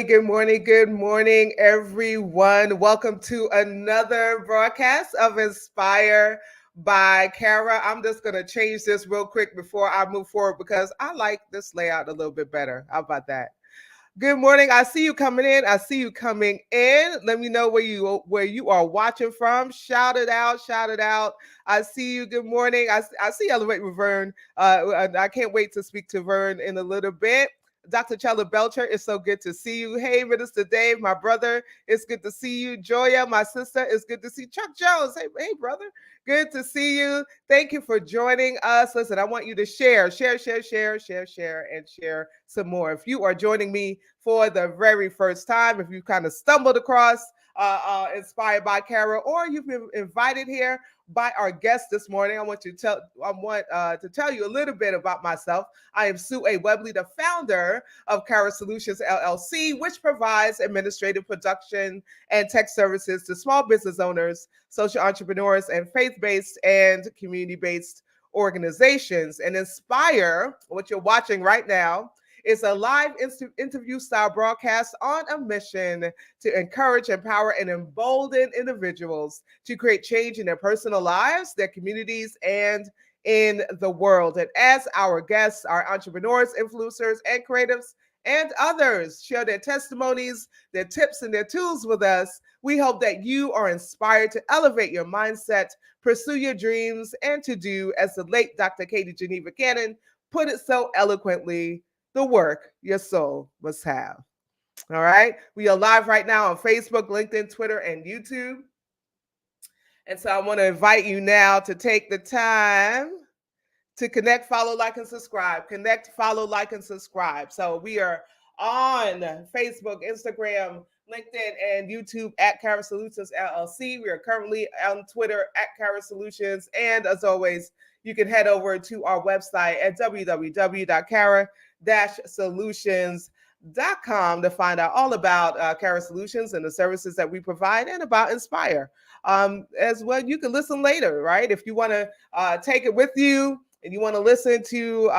good morning, everyone. Welcome to another broadcast of Inspire by Kara. I'm just going to change this real quick before I move forward because I like this layout a little bit better. How about that? Good morning. I see you coming in. I see you coming in. Let me know where you are watching from. Shout it out. Shout it out. I see you. Good morning. I see Elevate with Verne. I can't wait to speak to Verne in a little bit. Dr. Chella Belcher, it's so good to see you. Hey, Minister Dave, my brother, it's good to see you. Joya, my sister, it's good to see you. Chuck Jones, hey, brother, good to see you. Thank you for joining us. Listen, I want you to share and share some more. If you are joining me for the very first time, if you kind of stumbled across Inspired by Kara, or you've been invited here by our guest this morning, I want to tell you a little bit about myself. I am Sue A. Webley, the founder of Kara Solutions LLC, which provides administrative production and tech services to small business owners, social entrepreneurs, and faith-based and community-based organizations. And Inspire, what you're watching right now, is a live interview style broadcast on a mission to encourage, empower, and embolden individuals to create change in their personal lives, their communities, and in the world. And as our guests, our entrepreneurs, influencers, and creatives, and others share their testimonies, their tips, and their tools with us, we hope that you are inspired to elevate your mindset, pursue your dreams, and to do, as the late Dr. Katie Geneva Cannon put it so eloquently, the work your soul must have. All right. We are live right now on Facebook, LinkedIn, Twitter, and YouTube. And so I want to invite you now to take the time to connect, follow, like, and subscribe. Connect, follow, like, and subscribe. So we are on Facebook, Instagram, LinkedIn, and YouTube at Kara Solutions LLC. We are currently on Twitter at Kara Solutions. And as always, you can head over to our website at www.kara-solutions.com to find out all about Kara Solutions and the services that we provide and about Inspire. As well, you can listen later, right? If you want to take it with you and you want to listen to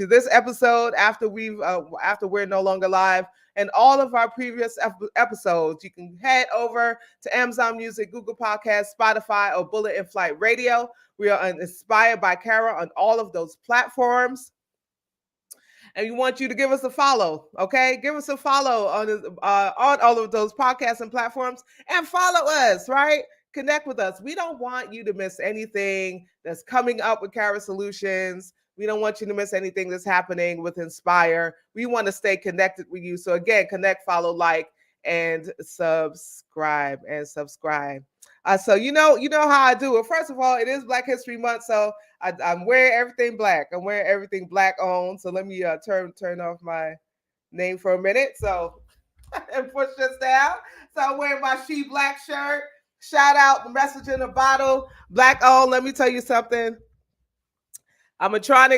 this episode after we're no longer live, and all of our previous episodes, you can head over to Amazon Music, Google Podcasts, Spotify, or Bullet in Flight Radio. We are Inspired by Kara on all of those platforms. And we want you to give us a follow, okay? Give us a follow on all of those podcasts and platforms, and follow us, right? Connect with us. We don't want you to miss anything that's coming up with Kara Solutions. We don't want you to miss anything that's happening with Inspire. We want to stay connected with you. So again, connect, follow, like, and subscribe. So you know how I do it. First of all, it is Black History Month, so I'm wearing everything black. I'm wearing everything black on. So let me turn off my name for a minute. So and push this down. So I'm wearing my She Black shirt. Shout out the message in the bottle, black on. Let me tell you something. I've been trying to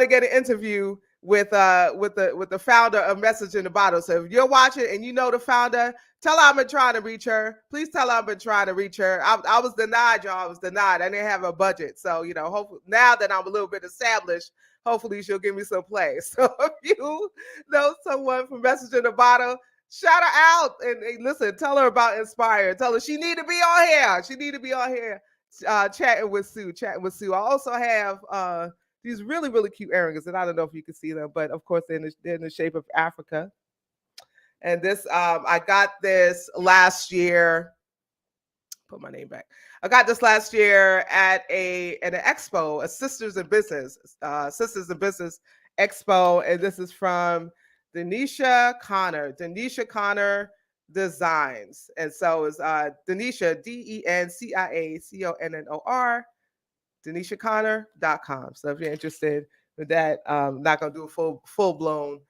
get an interview with the founder of Message in the Bottle. So if you're watching and you know the founder, tell her I've been trying to reach her. Please tell her I've been trying to reach her. I was denied, y'all. I was denied. I didn't have a budget. So, hopefully now that I'm a little bit established, hopefully she'll give me some play. So if you know someone from Message in the Bottle, shout her out and listen, tell her about Inspire. Tell her she need to be on here. She need to be on here chatting with Sue. I also have these really, really cute earrings, and I don't know if you can see them, but of course they're in the shape of Africa. And this, I got this last year. Put my name back. I got this last year at an expo, a Sisters in Business Expo, and this is from Denisha Connor Designs. And so it's Denisha, DENCIACONNOR, DenishaConnor.com. So if you're interested with that, I'm not gonna do a full blown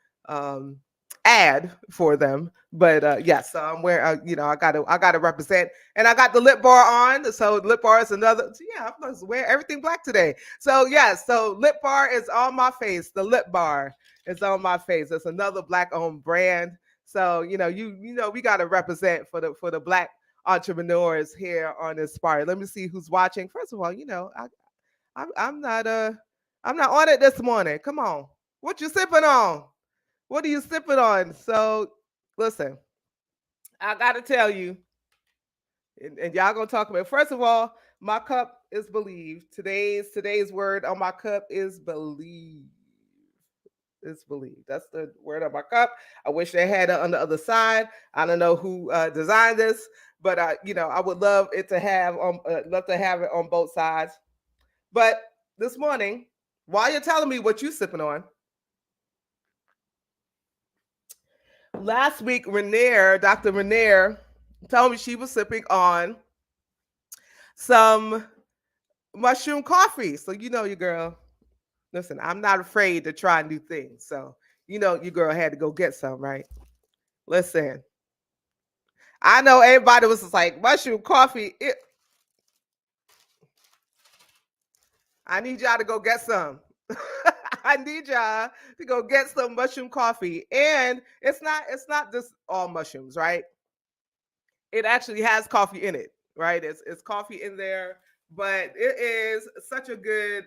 ad for them, but yes, so I'm wearing, I gotta represent, and I got the lip bar on. So lip bar is another. So yeah, I'm gonna wear everything black today. So yes, so lip bar is on my face. The lip bar is on my face. It's another black-owned brand. So we gotta represent for the black entrepreneurs here on Inspire. Let me see who's watching. First of all, I'm not on it this morning. Come on, what you sipping on? What are you sipping on? So Listen, I got to tell you, and y'all gonna talk about it. First of all, my cup is believe. Today's word on my cup is believe. Is believe. That's the word on my cup. I wish they had it on the other side. I don't know who designed this, but I would love it to have love to have it on both sides. But this morning, while you're telling me what you sipping on, last week Dr. Renier, told me she was sipping on some mushroom coffee. So you know your girl. Listen, I'm not afraid to try new things. So you know your girl had to go get some, right? Listen, I know everybody was just like mushroom coffee. I need y'all to go get some. I need y'all to go get some mushroom coffee. And it's not just all mushrooms, right? It actually has coffee in it, right? It's coffee in there, but it is such a good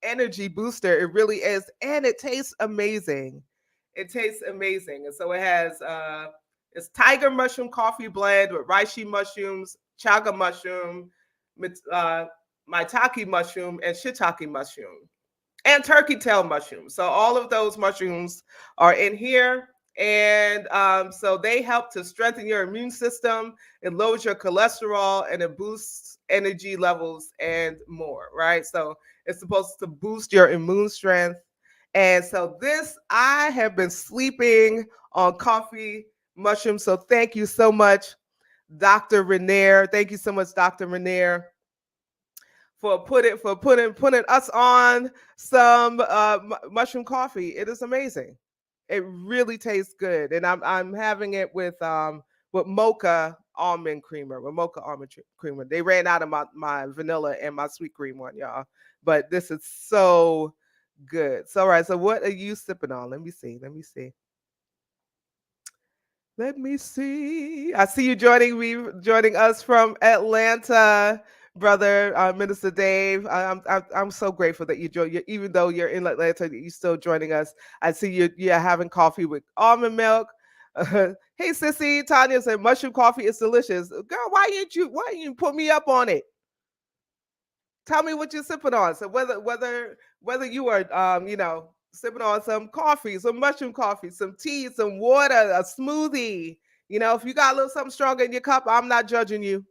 energy booster. It really is, and it tastes amazing. It tastes amazing, and so it has it's tiger mushroom coffee blend with reishi mushrooms, chaga mushroom, uh, maitake mushroom, and shiitake mushroom and turkey tail mushrooms. So all of those mushrooms are in here. And so they help to strengthen your immune system. It lowers your cholesterol and it boosts energy levels and more, right? So it's supposed to boost your immune strength. And so I have been sleeping on coffee mushrooms. So thank you so much, Dr. Renier. Thank you so much, Dr. Renier, for putting us on some mushroom coffee. It is amazing. It really tastes good, and I'm having it with mocha almond creamer. Creamer. They ran out of my vanilla and my sweet cream one, y'all. But this is so good. So all right. So what are you sipping on? Let me see. Let me see. Let me see. I see you joining us from Atlanta, brother, Minister Dave. I'm so grateful that you joined. Even though you're in Atlanta, you're still joining us. I see you're having coffee with almond milk. Hey, sissy, Tanya said mushroom coffee is delicious. Girl, why didn't you put me up on it? Tell me what you're sipping on. So whether you are sipping on some coffee, some mushroom coffee, some tea, some water, a smoothie. If you got a little something stronger in your cup, I'm not judging you.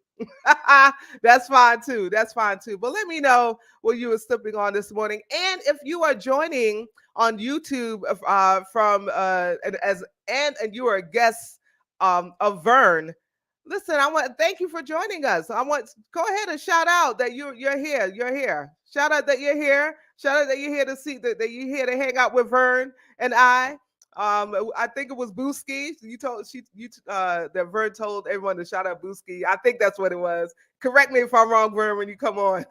That's fine too. That's fine too. But let me know what you were sipping on this morning. And if you are joining on YouTube from and you are a guest of Verne. Listen, I want to thank you for joining us. Go ahead and shout out that you're here. You're here. Shout out that you're here. Shout out that you're here to see that you're here to hang out with Verne and I. I think it was Booski. That Verne told everyone to shout out Booski. I think that's what it was. Correct me if I'm wrong, Verne, when you come on.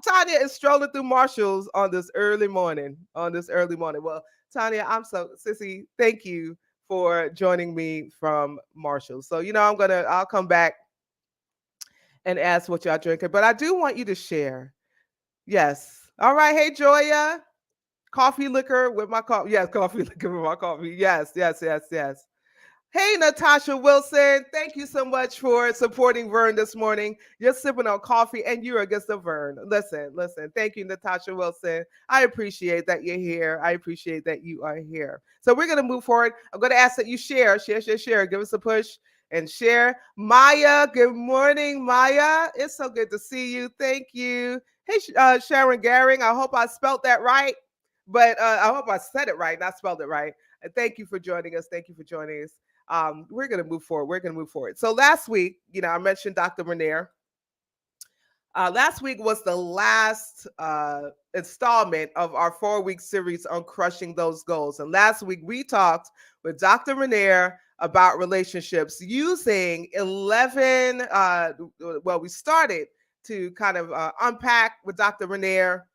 Tanya is strolling through Marshalls on this early morning. Well, Tanya, Sissy, thank you for joining me from Marshall. So, I'll come back and ask what y'all drinking, but I do want you to share. Yes. All right. Hey, Joya, coffee liquor with my coffee. Yes. Coffee liquor with my coffee. Yes. Yes. Yes. Yes. Hey, Natasha Wilson. Thank you so much for supporting Verne this morning. You're sipping on coffee and you're a guest of Verne. Listen. Thank you, Natasha Wilson. I appreciate that you're here. I appreciate that you are here. So we're going to move forward. I'm going to ask that you share. Give us a push and share. Maya, good morning, Maya. It's so good to see you. Thank you. Hey, Sharon Garing. I hope I spelled that right, but I hope I said it right, not spelled it right. And thank you for joining us. Thank you for joining us. We're going to move forward. So last week, I mentioned Dr. Renier. Last week was the last installment of our 4-week series on crushing those goals. And last week we talked with Dr. Renier about relationships using 11. We started to kind of unpack with Dr. Renier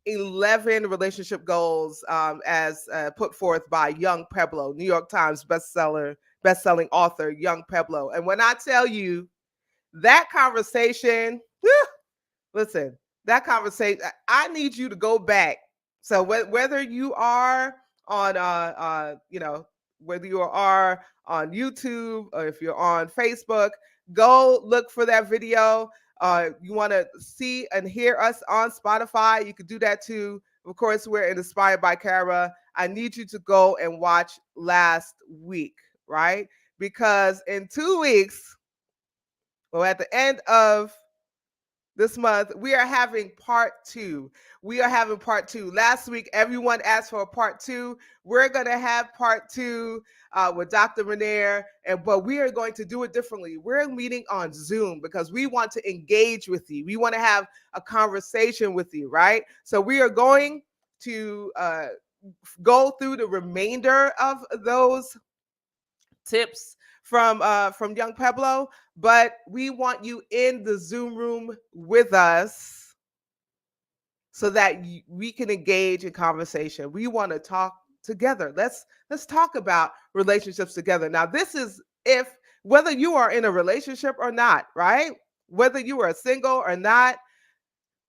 11 relationship goals as put forth by Young Pueblo, New York Times best-selling author Young Pueblo. And when I tell you that conversation, listen, that conversation, I need you to go back. So whether you are on, whether you are on YouTube or if you're on Facebook, go look for that video. You want to see and hear us on Spotify, you can do that too. Of course, we're Inspired by Kara. I need you to go and watch last week, right? Because in 2 weeks, well, at the end of this month, we are having part two. We are having part two. Last week, everyone asked for a part two. We're going to have part two with Dr. Mcinnis, but we are going to do it differently. We're meeting on Zoom because we want to engage with you. We want to have a conversation with you, right? So we are going to go through the remainder of those tips from Young Pueblo, but we want you in the Zoom room with us so that we can engage in conversation. We want to talk together. Let's talk about relationships together. Now, this is if whether you are in a relationship or not, right? Whether you are single or not,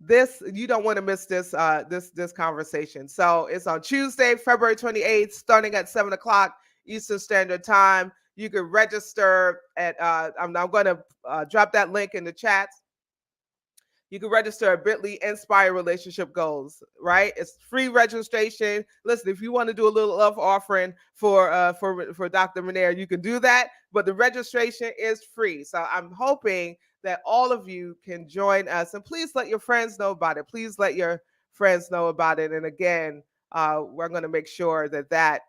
you don't want to miss this this conversation. So it's on Tuesday, February 28th, starting at 7:00 Eastern Standard Time. You can register at I'm going to drop that link in the chat. You can register at bit.ly Inspire Relationship Goals, right? It's free registration. Listen, if you want to do a little love offering for Dr. Mcinnis, you can do that, but the registration is free. So I'm hoping that all of you can join us, and please let your friends know about it. Please let your friends know about it. And again, we're going to make sure that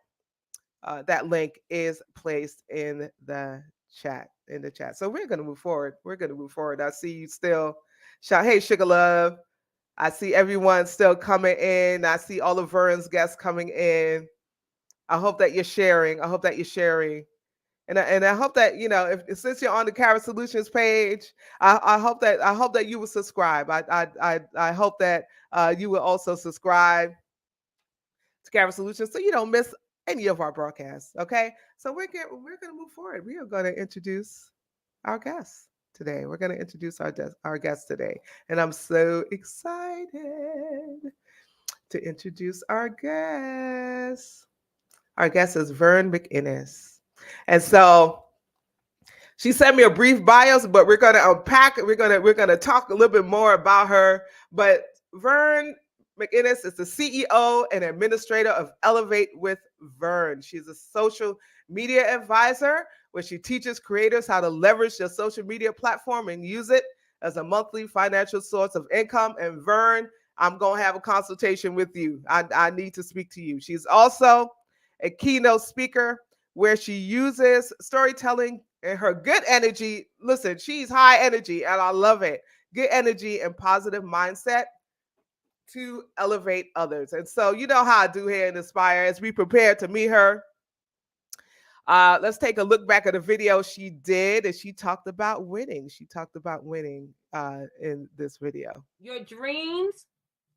link is placed in the chat. So we're going to move forward. I see you still shout, hey, Sugar Love. I see everyone still coming in. I see all of Verne's guests coming in. I hope that you're sharing. And I hope that, if since you're on the Kara Solutions page, I hope that you will subscribe. I hope that you will also subscribe to Kara Solutions so you don't miss any of our broadcasts. Okay, so we're going to move forward. We are going to introduce our guests today. We're going to introduce our guests today, and I'm so excited to introduce our guest. Our guest is Verne Mcinnis, and so she sent me a brief bios, but we're going to unpack it. We're going to talk a little bit more about her. But Verne Mcinnis is the CEO and administrator of Elevate with Verne. She's a social media advisor where she teaches creators how to leverage their social media platform and use it as a monthly financial source of income. And Verne, I'm going to have a consultation with you. I need to speak to you. She's also a keynote speaker where she uses storytelling and her good energy. Listen, she's high energy and I love it. Good energy and positive mindset to elevate others. And so you know how I do here in Inspire as we prepare to meet her. Let's take a look back at a video she did, and she talked about winning. In this video. Your dreams,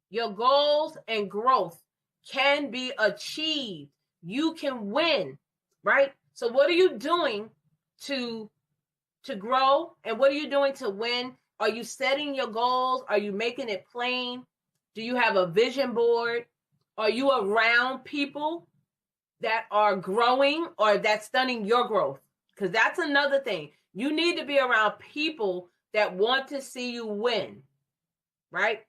your goals, and growth can be achieved. You can win, right? So what are you doing to grow, and what are you doing to win? Are you setting your goals? Are you making it plain? Do you have a vision board? Are you around people that are growing or that's stunning your growth? Because that's another thing. You need to be around people that want to see you win, right?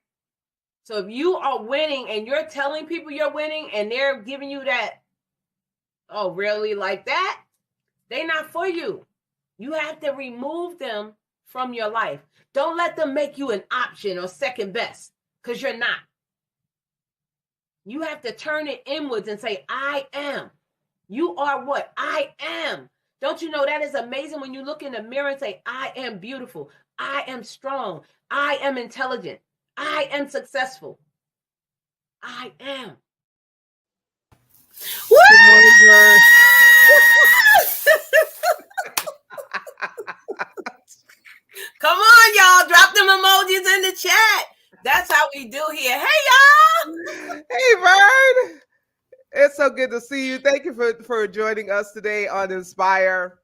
So if you are winning and you're telling people you're winning and they're giving you that, oh, really, like that? They're not for you. You have to remove them from your life. Don't let them make you an option or second best, because you're not. You have to turn it inwards and say, I am. You are what? I am. Don't you know that is amazing when you look in the mirror and say, I am beautiful. I am strong. I am intelligent. I am successful. I am. Good morning, Verne. Come on, y'all. Drop them emojis in the chat. That's how we do here. Hey, y'all. Hey, Verne. It's so good to see you. Thank you for joining us today on Inspire.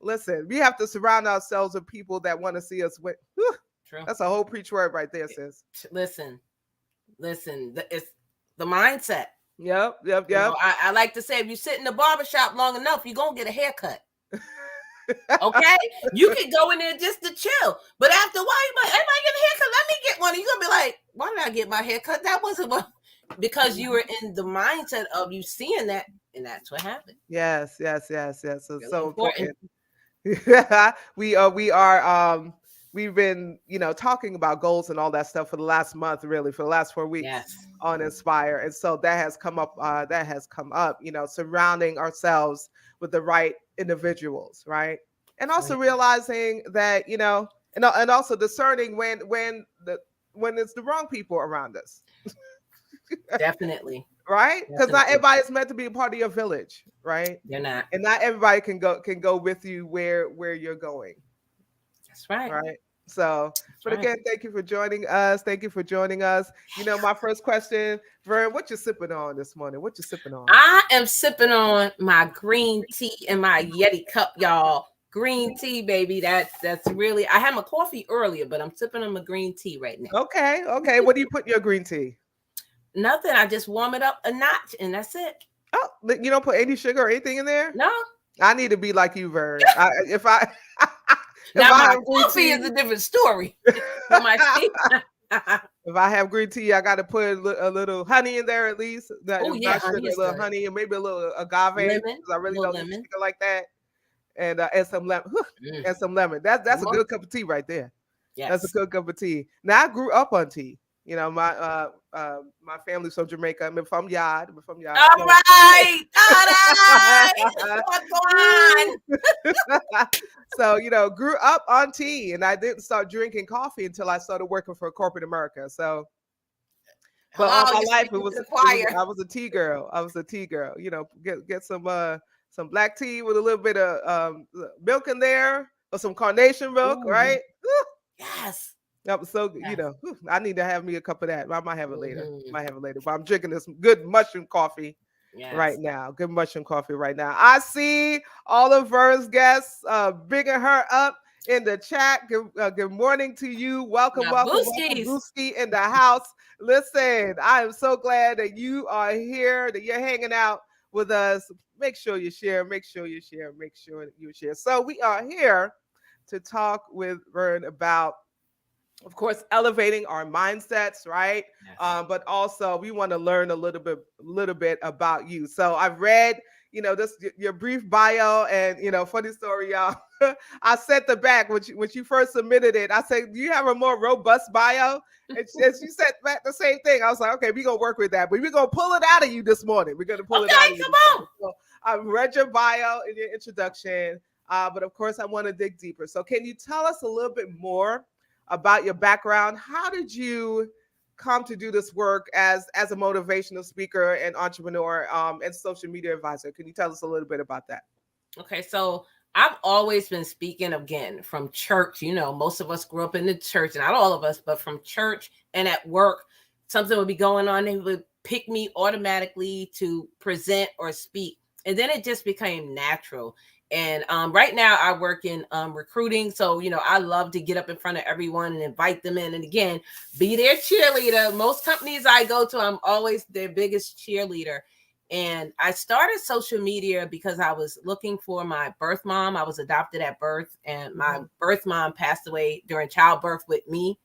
Listen, we have to surround ourselves with people that want to see us win. True. That's a whole preach word right there, sis. Listen. It's the mindset. Yep. You know, I like to say, if you sit in the barbershop long enough, you're going to get a haircut. Okay? You can go in there just to chill. But after a while, you're like, everybody get a haircut? Let me get one. And you're going to be like, why did I get my haircut? That wasn't what. Because you were in the mindset of you seeing that, and that's what happened. Yes. So Really so important. we are we've been, talking about goals and all that stuff for the last month, really, for the last 4 weeks Yes. on Inspire. And so that has come up, surrounding ourselves with the right individuals, right? And also realizing that, and also discerning when it's the wrong people around us. Definitely. Right? Because not everybody is meant to be a part of your village, right? They're not. And not everybody can go with you where you're going. That's right. Right. So, but again, thank you for joining us. My first question, Verne, what you sipping on this morning? What you sipping on? I am sipping on my green tea in my Yeti cup, y'all. Green tea, baby. That's really. I had my coffee earlier, but I'm sipping on my green tea right now. Okay. What do you put in your green tea? Nothing. I just warm it up a notch, and that's it. Oh, you don't put any sugar or anything in there? No. I need to be like you, Verne. If now my coffee is a different story. My tea. If I have green tea, I got to put a little honey in there at least. Oh yeah, a little honey and maybe a little agave. Lemon. I really don't like sugar like that. And some lemon. And some lemon. That's a good cup of tea right there. Yes. That's a good cup of tea. Now I grew up on tea. My family's from Jamaica. I'm from Yard. All right. What's going on? So, grew up on tea, and I didn't start drinking coffee until I started working for corporate America. So, but all my life I was a tea girl. Get some black tea with a little bit of milk in there, or some carnation milk, right? Yes. So, I need to have me a cup of that. I might have it later. But I'm drinking this good mushroom coffee right now. Good mushroom coffee right now. I see all of Verne's guests bigging her up in the chat. Good morning to you. Welcome, Booski in the house. Listen, I am so glad that you are here, that you're hanging out with us. Make sure you share. So we are here to talk with Verne about, of course, elevating our mindsets, right? Yes. But also we want to learn a little bit about you. So I've read, your brief bio, and funny story, y'all. I sent the back when you first submitted it. I said, "Do you have a more robust bio?" And she said back the same thing. I was like, "Okay, we're gonna work with that, but we're gonna pull it out of you this morning. We're gonna pull it out of you." Come on. So I've read your bio in your introduction, but of course, I want to dig deeper. So can you tell us a little bit more about your background? How did you come to do this work as a motivational speaker and entrepreneur and social media advisor? Can you tell us a little bit about that? Okay, so I've always been speaking, again, from church. Most of us grew up in the church, not all of us, but from church and at work. Something would be going on, they would pick me automatically to present or speak. And then it just became natural. And right now I work in recruiting. So, I love to get up in front of everyone and invite them in. And again, be their cheerleader. Most companies I go to, I'm always their biggest cheerleader. And I started social media because I was looking for my birth mom. I was adopted at birth, and my birth mom passed away during childbirth with me.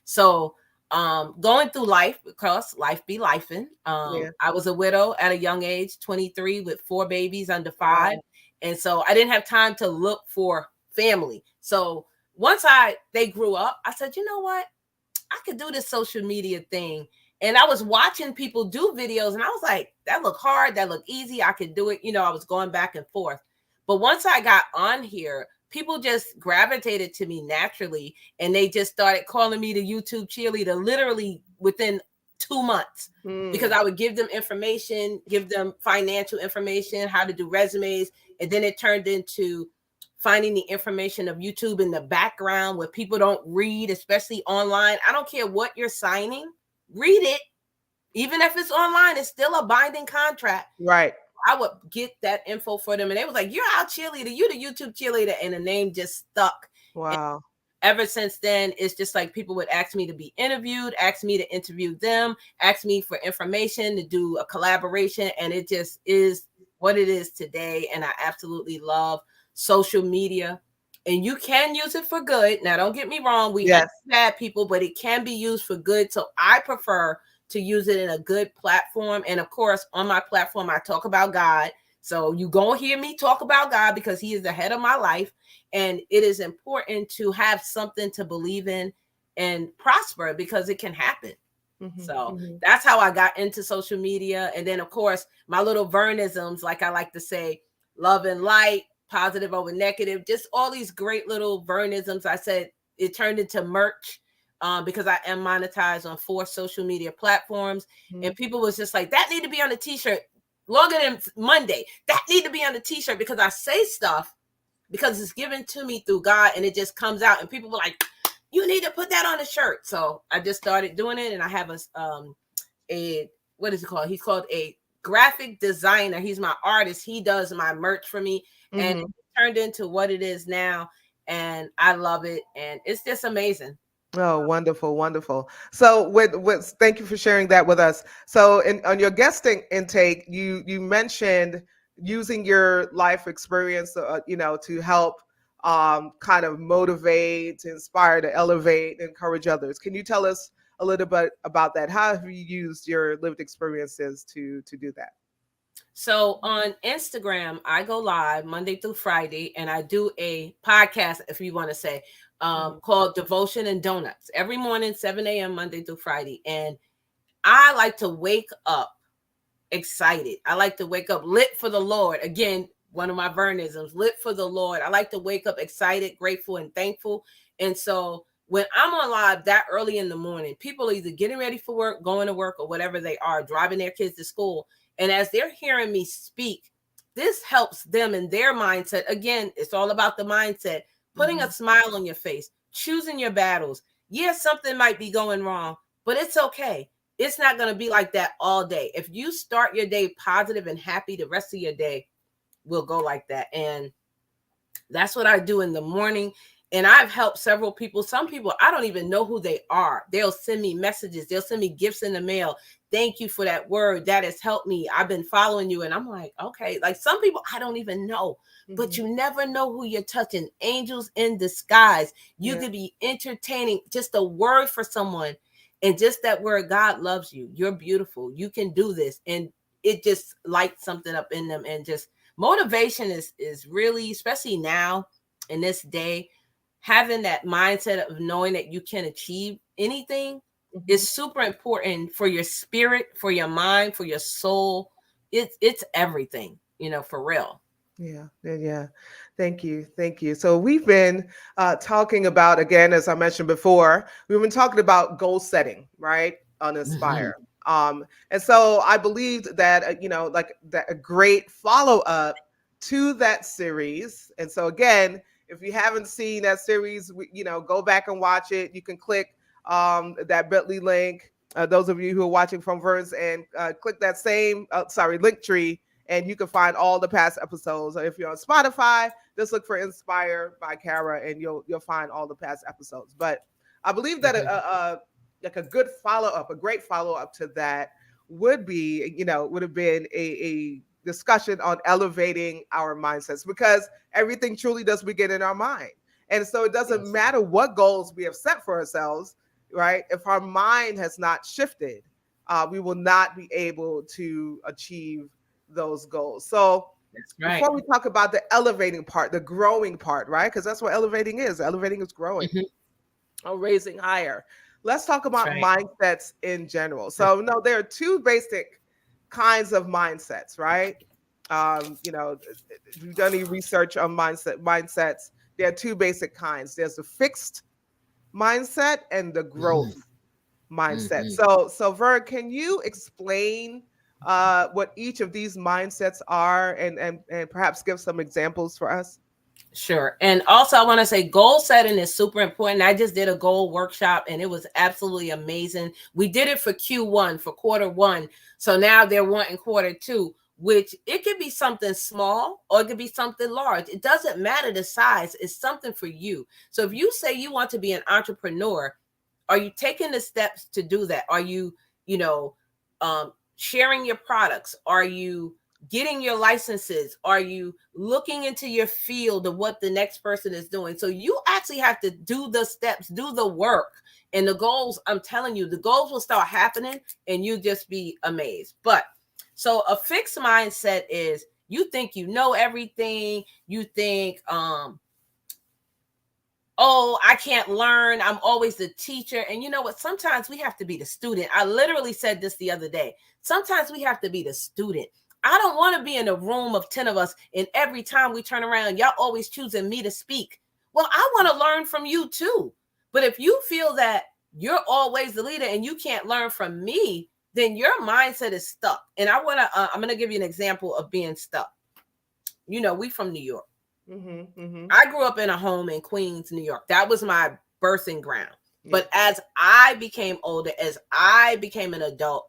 So going through life, because life be lifing. I was a widow at a young age, 23, with 4 babies under 5. Wow. And so I didn't have time to look for family. So once they grew up, I said, you know what? I could do this social media thing. And I was watching people do videos, and I was like, that looked hard. That looked easy. I could do it. I was going back and forth. But once I got on here, people just gravitated to me naturally, and they just started calling me the YouTube cheerleader literally within 2 months, because I would give them information, give them financial information, how to do resumes. And then it turned into finding the information of YouTube in the background where people don't read, especially online. I don't care what you're signing, read it. Even if it's online, it's still a binding contract. Right. I would get that info for them. And they was like, you're our cheerleader. You're the YouTube cheerleader. And the name just stuck. Wow. ever since then, it's just like people would ask me to be interviewed, ask me to interview them, ask me for information to do a collaboration. And it just is what it is today. And I absolutely love social media. And you can use it for good. Now, don't get me wrong. We have Yes. bad people, but it can be used for good. So I prefer to use it in a good platform. And of course, on my platform, I talk about God. So you gonna hear me talk about God because he is the head of my life. And it is important to have something to believe in and prosper because it can happen. So that's how I got into social media. And then, of course, my little Vernisms, like I like to say, love and light, positive over negative, just all these great little Vernisms. I said it turned into merch because I am monetized on 4 social media platforms. And people was just like, that need to be on a t-shirt longer than Monday. That need to be on a t-shirt because I say stuff because it's given to me through God and it just comes out. And people were like, you need to put that on a shirt. So I just started doing it. And I have a what is it called? He's called a graphic designer. He's my artist. He does my merch for me. And it turned into what it is now. And I love it. And it's just amazing. Oh, wonderful, wonderful. So, thank you for sharing that with us. So, on your guesting intake, you mentioned using your life experience, to help kind of motivate, to inspire, to elevate, encourage others. Can you tell us a little bit about that? How have you used your lived experiences to do that? So on Instagram, I go live Monday through Friday, and I do a podcast, if you want to say, called Devotion and Donuts every morning, 7 a.m. Monday through Friday. And I like to wake up excited. I like to wake up lit for the Lord. Again, one of my Vernisms, lit for the Lord. I like to wake up excited, grateful, and thankful. And so when I'm on live that early in the morning, people are either getting ready for work, going to work, or whatever they are, driving their kids to school. And as they're hearing me speak, this helps them in their mindset. Again, it's all about the mindset, putting a smile on your face, choosing your battles. Yes, something might be going wrong, but it's okay. It's not going to be like that all day. If you start your day positive and happy, the rest of your day will go like that. And that's what I do in the morning. And I've helped several people. Some people, I don't even know who they are. They'll send me messages. They'll send me gifts in the mail. Thank you for that word. That has helped me. I've been following you. And I'm like, okay. Like some people I don't even know. But you never know who you're touching. Angels in disguise. You could be entertaining. Just a word for someone. And just that word, God loves you. You're beautiful. You can do this. And it just lights something up in them. And just motivation is really, especially now in this day, having that mindset of knowing that you can achieve anything is super important for your spirit, for your mind, for your soul. It's everything, for real. Yeah. Thank you. So we've been talking about, again, as I mentioned before, we've been talking about goal setting, right, on Inspire. And so I believed that, like that a great follow up to that series. And so again, if you haven't seen that series, go back and watch it. You can click that Bitly link. Those of you who are watching from Verse, and click that same, link tree, and you can find all the past episodes. If you're on Spotify, just look for Inspire by Kara, and you'll find all the past episodes. But I believe that a good follow-up, a great follow-up to that would have been a discussion on elevating our mindsets, because everything truly does begin in our mind. And so it doesn't matter what goals we have set for ourselves, right? If our mind has not shifted, we will not be able to achieve those goals. So before we talk about the elevating part, the growing part, right? Because that's what elevating is. Elevating is growing or raising higher. Let's talk about mindsets in general. So there are 2 basic kinds of mindsets, right? If you've done any research on mindsets, there are 2 basic kinds. There's the fixed mindset and the growth mindset. So Verne, can you explain what each of these mindsets are, and perhaps give some examples for us? Sure. And also I want to say goal setting is super important. I just did a goal workshop and it was absolutely amazing. We did it for Q1, for quarter 1. So now they're wanting quarter 2. which it could be something small or it could be something large. It doesn't matter the size. It's something for you. So if you say you want to be an entrepreneur, are you taking the steps to do that? Are you, you know, sharing your products? Are you getting your licenses? Are you looking into your field of what the next person is doing? So you actually have to do the steps, do the work. And the goals, I'm telling you, the goals will start happening and you just be amazed. But so a fixed mindset is you think you know everything. You think, oh, I can't learn. I'm always the teacher. And you know what? Sometimes we have to be the student. I literally said this the other day. Sometimes we have to be the student. I don't want to be in a room of 10 of us, and every time we turn around, y'all always choosing me to speak. Well, I want to learn from you too. But if you feel that you're always the leader and you can't learn from me, then your mindset is stuck. And I'm going to give you an example of being stuck. You know, we from New York. I grew up in a home in Queens, New York. That was my birthing ground. Yeah. But as I became older, as I became an adult,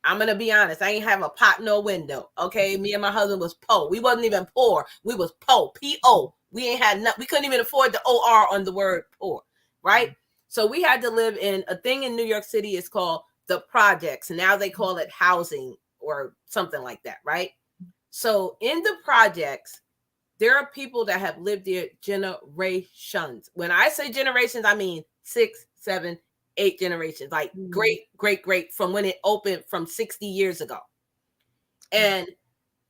I'm going to be honest, I ain't have a pot no window. Okay. Me and my husband was poor. We wasn't even poor. We was poor. P-O. We ain't had nothing. We couldn't even afford the O-R on the word poor. Right. So we had to live in a thing in New York City. Is called the projects. Now they call it housing or something like that. Right. So in the projects, there are people that have lived there generations. When I say generations, I mean 6, 7, 8 generations, like great from when it opened from 60 years ago. And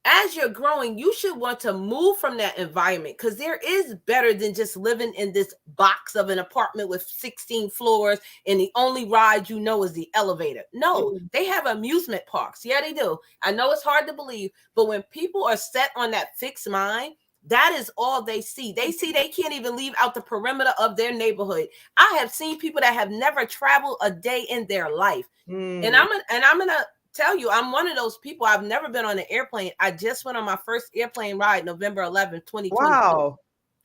as you're growing, you should want to move from that environment because there is better than just living in this box of an apartment with 16 floors and the only ride you know is the elevator. No, they have amusement parks. Yeah, they do. I know it's hard to believe, but when people are set on that fixed mind, that is all they see. They see they can't even leave out the perimeter of their neighborhood. I have seen people that have never traveled a day in their life. And I'm gonna tell you, I'm one of those people. I've never been on an airplane. I just went on my first airplane ride November 11th, 2022. Wow.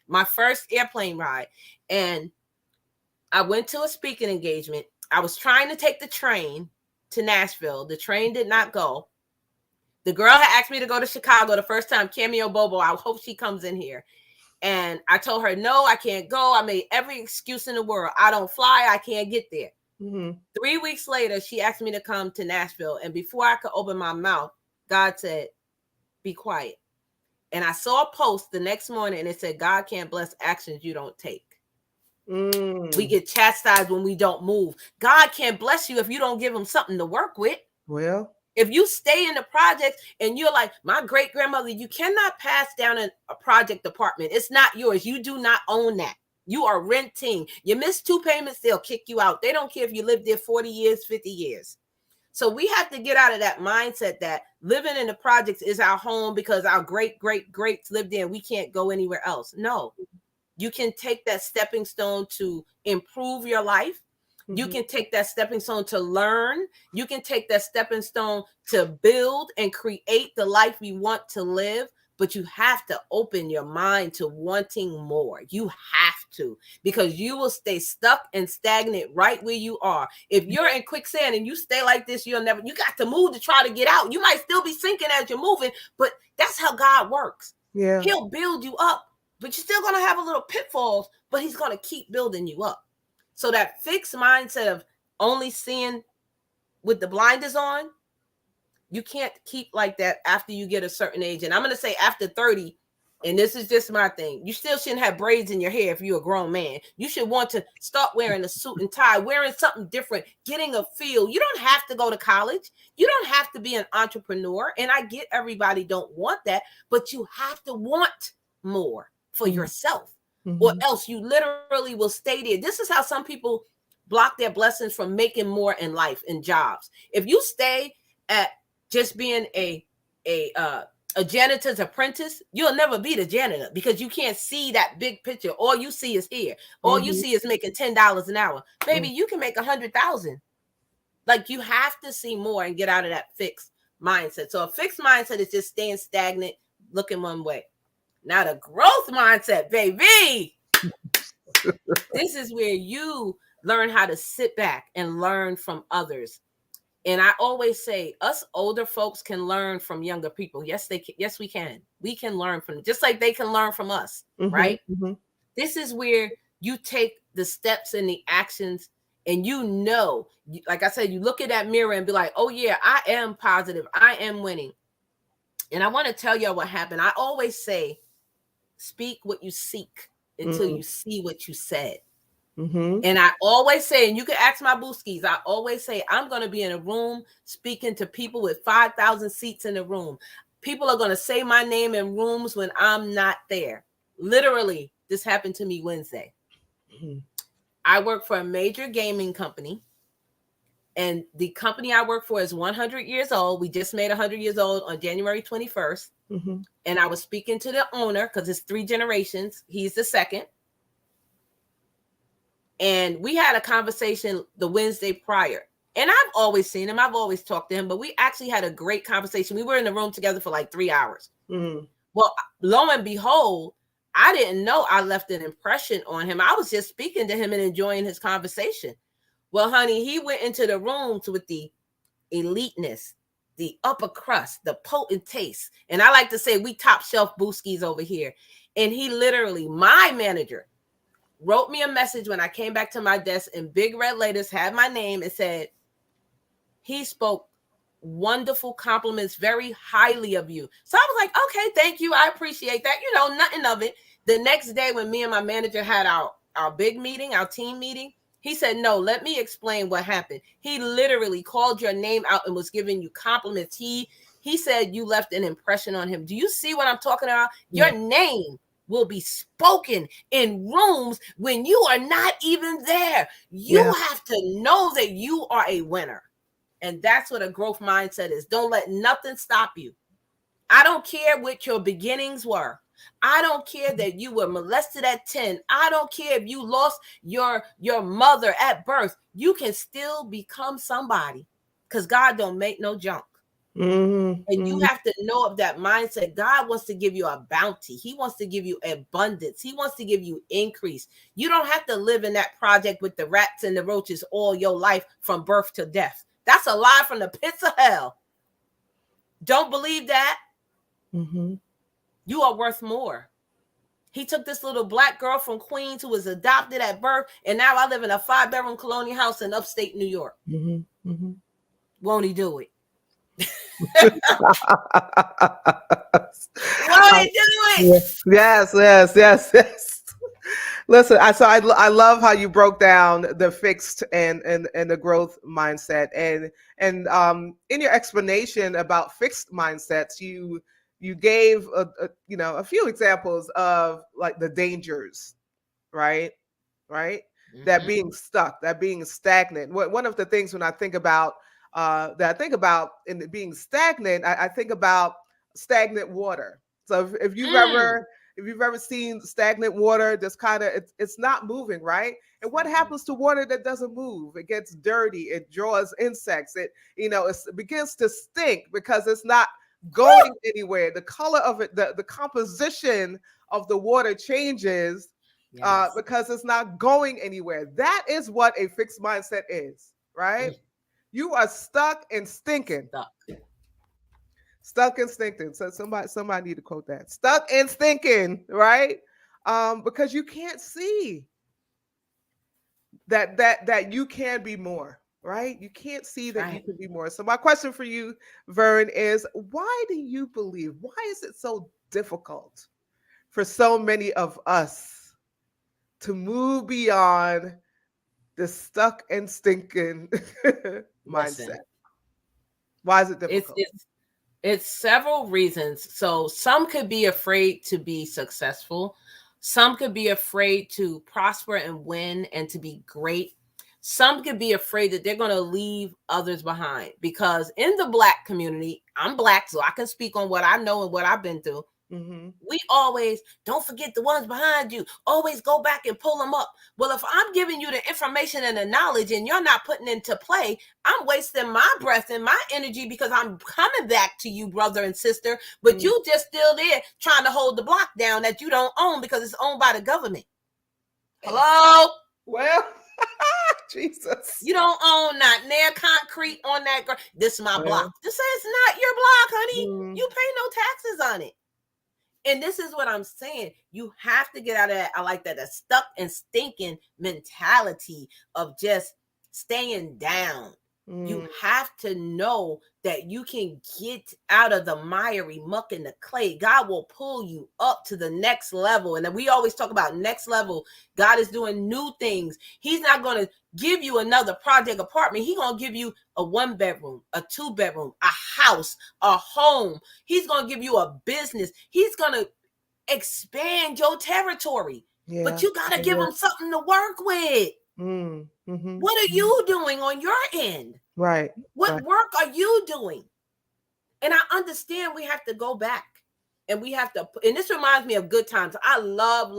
My first airplane ride. And I went to a speaking engagement. I was trying to take the train to Nashville. The train did not go. The girl had asked me to go to Chicago the first time, Cameo Bobo. I hope she comes in here. And I told her, no, I can't go. I made every excuse in the world. I don't fly. I can't get there. 3 weeks later, she asked me to come to Nashville. And before I could open my mouth, God said, be quiet. And I saw a post the next morning and it said, God can't bless actions you don't take. We get chastised when we don't move. God can't bless you if you don't give him something to work with. Well, if you stay in the project and you're like, my great grandmother, you cannot pass down a project apartment. It's not yours. You do not own that. You are renting. You miss 2 payments, they'll kick you out. They don't care if you live there 40 years, 50 years. So we have to get out of that mindset that living in the projects is our home because our greats lived there and we can't go anywhere else. No, you can take that stepping stone to improve your life. You can take that stepping stone to learn. You can take that stepping stone to build and create the life you want to live. But you have to open your mind to wanting more. You have to, because you will stay stuck and stagnant right where you are. If you're in quicksand and you stay like this, you got to move to try to get out. You might still be sinking as you're moving, but that's how God works. Yeah. He'll build you up, but you're still going to have a little pitfalls, but he's going to keep building you up. So that fixed mindset of only seeing with the blinders on, you can't keep like that after you get a certain age. And I'm going to say after 30, and this is just my thing, you still shouldn't have braids in your hair if you're a grown man. You should want to start wearing a suit and tie, wearing something different, getting a feel. You don't have to go to college. You don't have to be an entrepreneur. And I get everybody don't want that, but you have to want more for yourself. Or else you literally will stay there. This is how some people block their blessings from making more in life, in jobs. If you stay at just being a janitor's apprentice, you'll never be the janitor because you can't see that big picture. All you see is here. All you see is making $10 an hour. Maybe you can make 100,000. Like, you have to see more and get out of that fixed mindset. So a fixed mindset is just staying stagnant, looking one way. Now the growth mindset, baby. This is where you learn how to sit back and learn from others. And I always say, us older folks can learn from younger people. Yes, they can. Yes, we can. We can learn from them, just like they can learn from us, right? This is where you take the steps and the actions, and like I said, you look at that mirror and be like, oh yeah, I am positive. I am winning. And I want to tell y'all what happened. I always say, speak what you seek until you see what you said. And I always say, and you can ask my booskies, I always say, I'm going to be in a room speaking to people with 5,000 seats in the room. People are going to say my name in rooms when I'm not there. Literally, this happened to me Wednesday. I work for a major gaming company. And the company I work for is 100 years old. We just made 100 years old on January 21st. And I was speaking to the owner because it's 3 generations. He's the second. And we had a conversation the Wednesday prior. And I've always seen him. I've always talked to him. But we actually had a great conversation. We were in the room together for like 3 hours. Well, lo and behold, I didn't know I left an impression on him. I was just speaking to him and enjoying his conversation. Well, honey, he went into the rooms with the eliteness, the upper crust, the potent taste. And I like to say we top shelf booskies over here. And he literally, my manager, wrote me a message when I came back to my desk in big red letters, had my name, and said, he spoke wonderful compliments very highly of you. So I was like, okay, thank you. I appreciate that. Nothing of it. The next day when me and my manager had our big meeting, our team meeting, he said, no, let me explain what happened. He literally called your name out and was giving you compliments. He said you left an impression on him. Do you see what I'm talking about? Your name will be spoken in rooms when you are not even there. You have to know that you are a winner. And that's what a growth mindset is. Don't let nothing stop you. I don't care what your beginnings were. I don't care that you were molested at 10. I don't care if you lost your mother at birth. You can still become somebody because God don't make no junk. And you have to know of that mindset. God wants to give you a bounty. He wants to give you abundance. He wants to give you increase. You don't have to live in that project with the rats and the roaches all your life from birth to death. That's a lie from the pits of hell. Don't believe that. You are worth more. He took this little black girl from Queens who was adopted at birth, and now I live in a 5-bedroom colonial house in upstate New York. Won't he do it? Won't he do it? Yes. Listen, I love how you broke down the fixed and the growth mindset, and in your explanation about fixed mindsets, you gave a few examples of like the dangers, right? That being stuck, that being stagnant. One of the things when I think about in being stagnant, I think about stagnant water. So if you've ever seen stagnant water, just kind of it's not moving, right? And what happens to water that doesn't move? It gets dirty. It draws insects. It begins to stink because it's not going anywhere. The color of it, the composition of the water changes because it's not going anywhere. That is what a fixed mindset is, right? You are stuck and stinking. Stuck and stinking. So somebody need to quote that. Stuck and stinking, right? Because you can't see that you can be more, right? You can't see that you can be more. So my question for you, Verne, is why do you believe? Why is it so difficult for so many of us to move beyond the stuck and stinking mindset? Why is it difficult? It's several reasons. So some could be afraid to be successful. Some could be afraid to prosper and win and to be great. Some could be afraid that they're going to leave others behind, because in the Black community, I'm Black, so I can speak on what I know and what I've been through. We always, don't forget the ones behind you. Always go back and pull them up. Well, if I'm giving you the information and the knowledge and you're not putting into play, I'm wasting my breath and my energy because I'm coming back to you, brother and sister, but you just still there trying to hold the block down that you don't own because it's owned by the government. Hello? Well, Jesus. You don't own not near concrete on that. This is my Yeah. block. This is not your block, honey. Mm. You pay no taxes on it. And this is what I'm saying. You have to get out of that. I like that. A stuck and stinking mentality of just staying down. You have to know that you can get out of the miry muck and the clay. God will pull you up to the next level. And then we always talk about next level. God is doing new things. He's not going to give you another project apartment. He's going to give you a 1-bedroom, a 2-bedroom, a house, a home. He's going to give you a business. He's going to expand your territory. Yeah. But you got to give him something to work with. What are you doing on your end? Right. What work are you doing? And I understand we have to go back and we have to, and this reminds me of Good Times. I love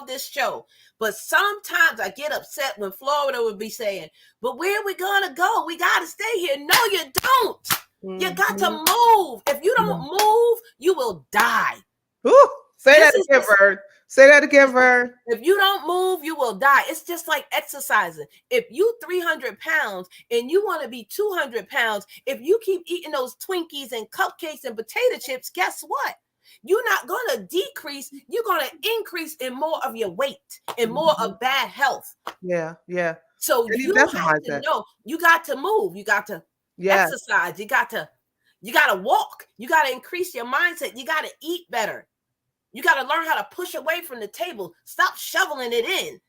this show. But sometimes I get upset when Florida would be saying, but where are we going to go? We got to stay here. No, you don't. You got to move. If you don't move, you will die. Ooh, say that again, Verne. Say that again, Verne. If you don't move, you will die. It's just like exercising. If you 300 pounds and you want to be 200 pounds, if you keep eating those Twinkies and cupcakes and potato chips, guess what? You're not going to decrease. You're going to increase in more of your weight and more of bad health. Yeah. So you have to know you got to move. You got to exercise. You got to walk. You got to increase your mindset. You got to eat better. You got to learn how to push away from the table. Stop shoveling it in.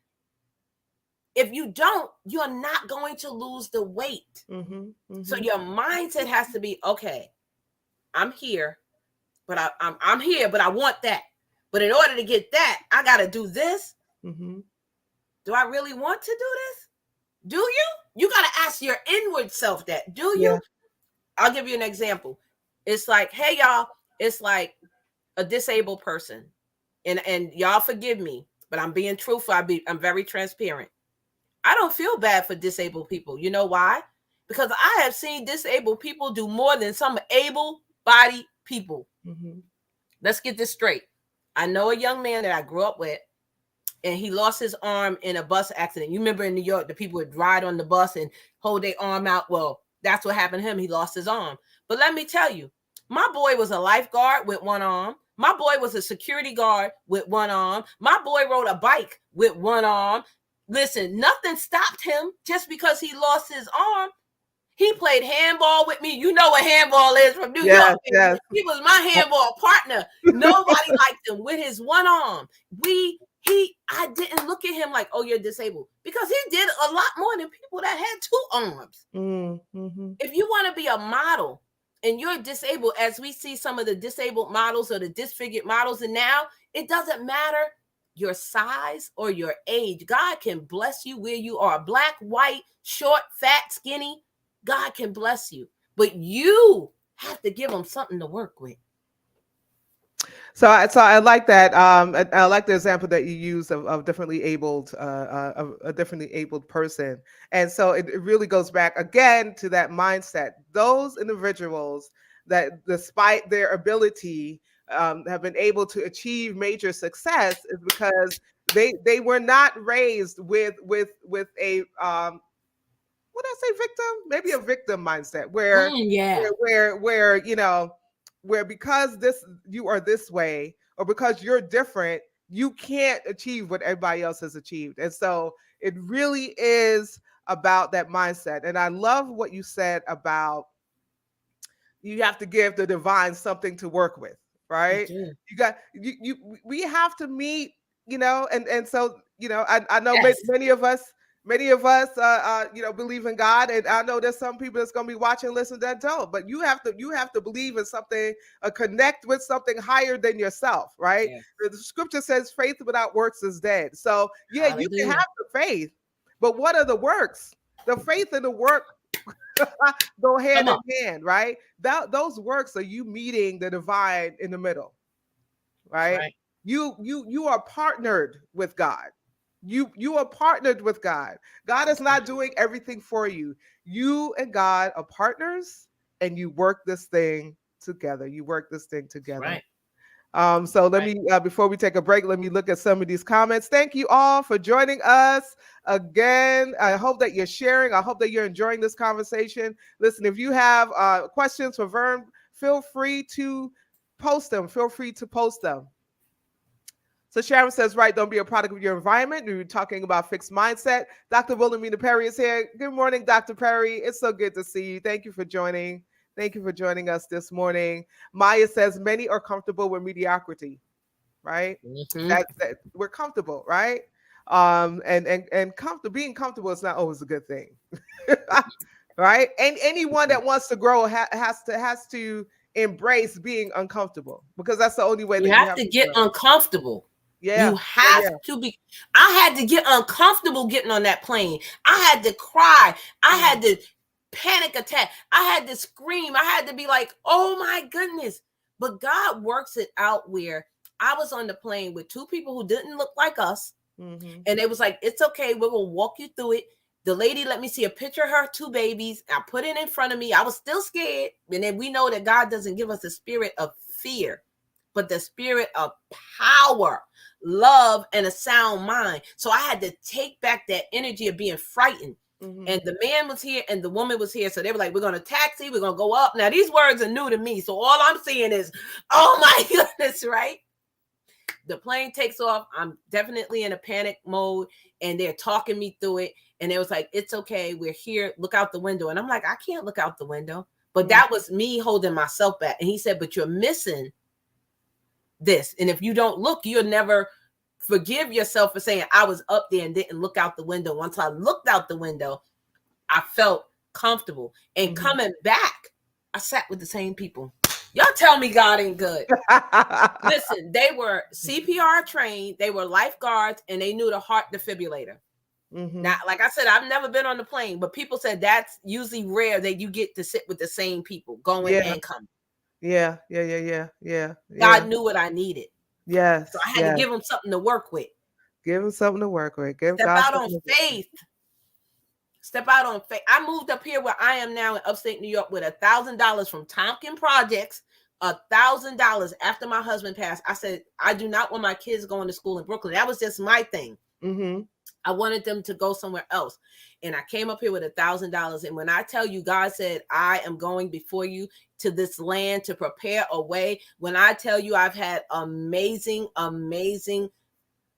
If you don't, you're not going to lose the weight. So your mindset has to be, okay, I'm here, but I'm here, but I want that. But in order to get that, I got to do this. Do I really want to do this? Do you? You got to ask your inward self that. Do you? Yeah. I'll give you an example. It's like, hey, y'all, it's like a disabled person. And y'all forgive me, but I'm being truthful. I'm very transparent. I don't feel bad for disabled people. You know why? Because I have seen disabled people do more than some able-bodied people. Let's get this straight. I know a young man that I grew up with, and he lost his arm in a bus accident. You remember in New York, the people would ride on the bus and hold their arm out. Well, that's what happened to him. He lost his arm. But let me tell you, my boy was a lifeguard with one arm. My boy was a security guard with one arm. My boy rode a bike with one arm. Listen, nothing stopped him just because he lost his arm. He played handball with me. You know what handball is from New York. Yes. He was my handball partner. Nobody liked him with his one arm. I didn't look at him like, oh, you're disabled, because he did a lot more than people that had 2 arms. If you want to be a model and you're disabled, as we see some of the disabled models or the disfigured models, and now it doesn't matter your size or your age. God can bless you where you are. Black, white, short, fat, skinny. God can bless you. But you have to give them something to work with. So I like that. I like the example that you use of differently abled, of a differently abled person. And so it really goes back again to that mindset. Those individuals that, despite their ability, have been able to achieve major success is because they were not raised with a what I say, victim? Maybe a victim mindset where where because you are this way, or because you're different, you can't achieve what everybody else has achieved. And so it really is about that mindset. And I love what you said about you have to give the divine something to work with, right? We have to meet, and so, I know many of us believe in God, and I know there's some people that's going to be watching, listen, that don't. But you have to believe in something, connect with something higher than yourself, right? Yes. The scripture says, "Faith without works is dead." So Hallelujah. You can have the faith, but what are the works? The faith and the work go hand in hand, right? Those works are you meeting the divine in the middle, right? You are partnered with God. You are partnered with God. God is not doing everything for you. You and God are partners, and you work this thing together. Right. So let me, before we take a break, let me look at some of these comments. Thank you all for joining us again. I hope that you're sharing. I hope that you're enjoying this conversation. Listen, if you have questions for Verne, feel free to post them. Feel free to post them. So Sharon says, right, don't be a product of your environment. We were talking about fixed mindset. Dr. Wilhelmina Perry is here. Good morning, Dr. Perry. It's so good to see you. Thank you for joining. Thank you for joining us this morning. Maya says, many are comfortable with mediocrity, right? That we're comfortable, right? And being comfortable is not always a good thing, right? And anyone that wants to grow has to embrace being uncomfortable, because that's the only way you that you have have to to get grow. uncomfortable. Yeah. You have to be. I had to get uncomfortable getting on that plane. I had to cry. I had to panic attack. I had to scream. I had to be like, oh my goodness. But God works it out where I was on the plane with two people who didn't look like us. And it was like, it's okay. We will walk you through it. The lady let me see a picture of her two babies. I put it in front of me. I was still scared. And then we know that God doesn't give us a spirit of fear, but the spirit of power, love, and a sound mind. So I had to take back that energy of being frightened. And the man was here and the woman was here. So they were like, we're going to taxi. We're going to go up. Now, these words are new to me. So all I'm seeing is, oh my goodness, right? The plane takes off. I'm definitely in a panic mode and they're talking me through it. And it was like, it's okay. We're here. Look out the window. And I'm like, I can't look out the window. But that was me holding myself back. And he said, but you're missing this. And if you don't look, you'll never forgive yourself for saying I was up there and didn't look out the window. Once I looked out the window, I felt comfortable. And coming back, I sat with the same people. Y'all tell me God ain't good. Listen, they were CPR trained, they were lifeguards, and they knew the heart defibrillator. Now, like I said, I've never been on the plane, but people said that's usually rare that you get to sit with the same people going and coming. Yeah. God knew what I needed. Yes. So I had to give him something to work with. Give him something to work with. Step out on faith. Step out on faith. I moved up here where I am now in upstate New York with $1,000 from Tompkins Projects. $1,000 after my husband passed. I said, I do not want my kids going to school in Brooklyn. That was just my thing. I wanted them to go somewhere else. And I came up here with $1,000. And when I tell you, God said, I am going before you to this land to prepare a way. When I tell you, I've had amazing, amazing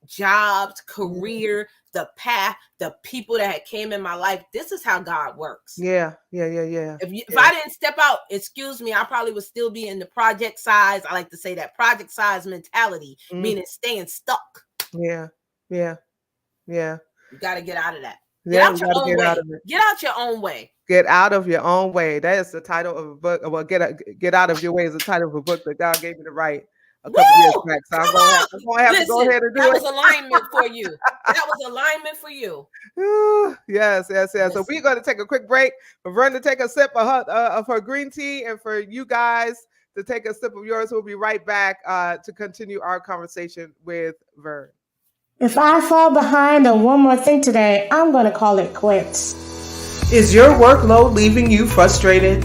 jobs, career, the path, the people that had came in my life. This is how God works. Yeah. If I didn't step out, excuse me, I probably would still be in the project size. I like to say that project size mentality, meaning staying stuck. Yeah. You got to get out of that. Get out your own way. Get out your own way. Get out of your own way. That is the title of a book. Well, get out of your way is the title of a book that God gave me to write a couple years back. So I'm going to have to go ahead and do it. That was alignment for you. That was alignment for you. Yes. So we're going to take a quick break for Verne to take a sip of her green tea, and for you guys to take a sip of yours. We'll be right back to continue our conversation with Verne. If I fall behind on one more thing today, I'm going to call it quits. Is your workload leaving you frustrated?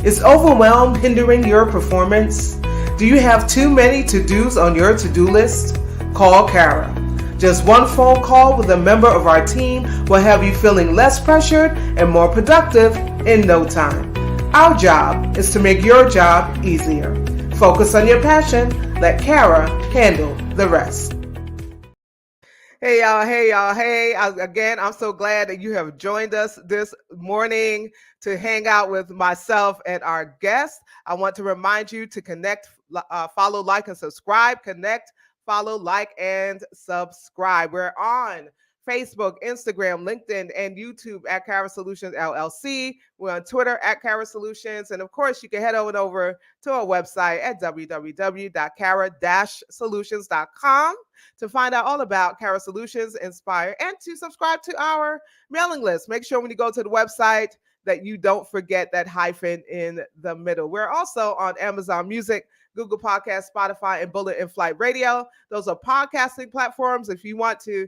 Is overwhelm hindering your performance? Do you have too many to-dos on your to-do list? Call Kara. Just one phone call with a member of our team will have you feeling less pressured and more productive in no time. Our job is to make your job easier. Focus on your passion. Let Kara handle the rest. Hey y'all. Again, I'm so glad that you have joined us this morning to hang out with myself and our guest. I want to remind you to connect, follow, like, and subscribe. Connect, follow, like, and subscribe. We're on Facebook, Instagram, LinkedIn, and YouTube at Kara Solutions LLC. We're on Twitter at Kara Solutions. And of course, you can head on over to our website at www.kara-solutions.com to find out all about Kara Solutions, Inspire, and to subscribe to our mailing list. Make sure when you go to the website that you don't forget that hyphen in the middle. We're also on Amazon Music, Google Podcasts, Spotify, and Bullet in Flight Radio. Those are podcasting platforms. If you want to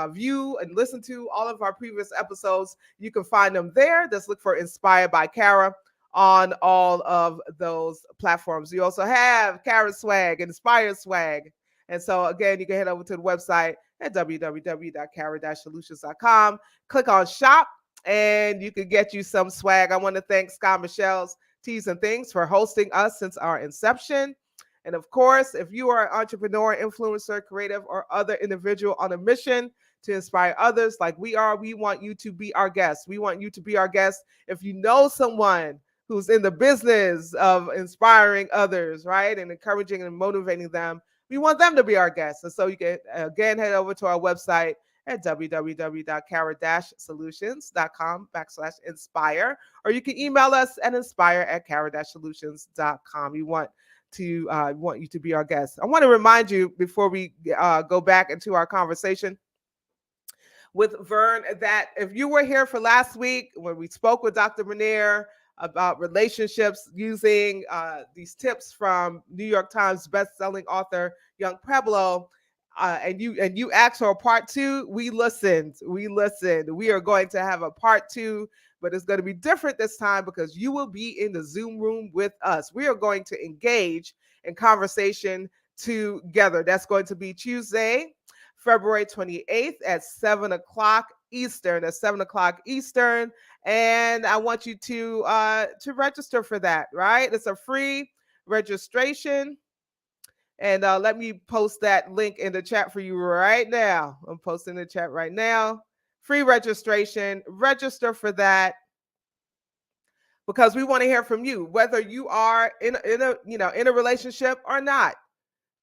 view and listen to all of our previous episodes, you can find them there. Just look for Inspired by Kara. on all of those platforms. You also have Kara Swag, Inspire Swag. And so again, you can head over to the website at www.kara-solutions.com. Click on shop and you can get you some swag. I want to thank Scott Michelle's Teas and Things for hosting us since our inception. And of course, if you are an entrepreneur, influencer, creative, or other individual on a mission to inspire others like we are, we want you to be our guest. We want you to be our guest. If you know someone who's in the business of inspiring others, right, and encouraging and motivating them, we want them to be our guests. And so you can, again, head over to our website at www.kara-solutions.com/inspire, or you can email us at inspire@kara-solutions.com. We want you to be our guest. I want to remind you before we go back into our conversation with Verne that if you were here for last week when we spoke with Dr. Mcinnis about relationships using these tips from New York Times best-selling author Young Pueblo, and you asked for a part 2, we listened. We are going to have a part 2, but it's going to be different this time because you will be in the Zoom room with us. We are going to engage in conversation together. That's going to be Tuesday, February 28th at 7 o'clock Eastern. At 7 o'clock Eastern. And I want you to register for that, right? It's a free registration. And let me post that link in the chat for you right now. I'm posting the chat right now. Free registration. Register for that because we want to hear from you, whether you are in a relationship or not,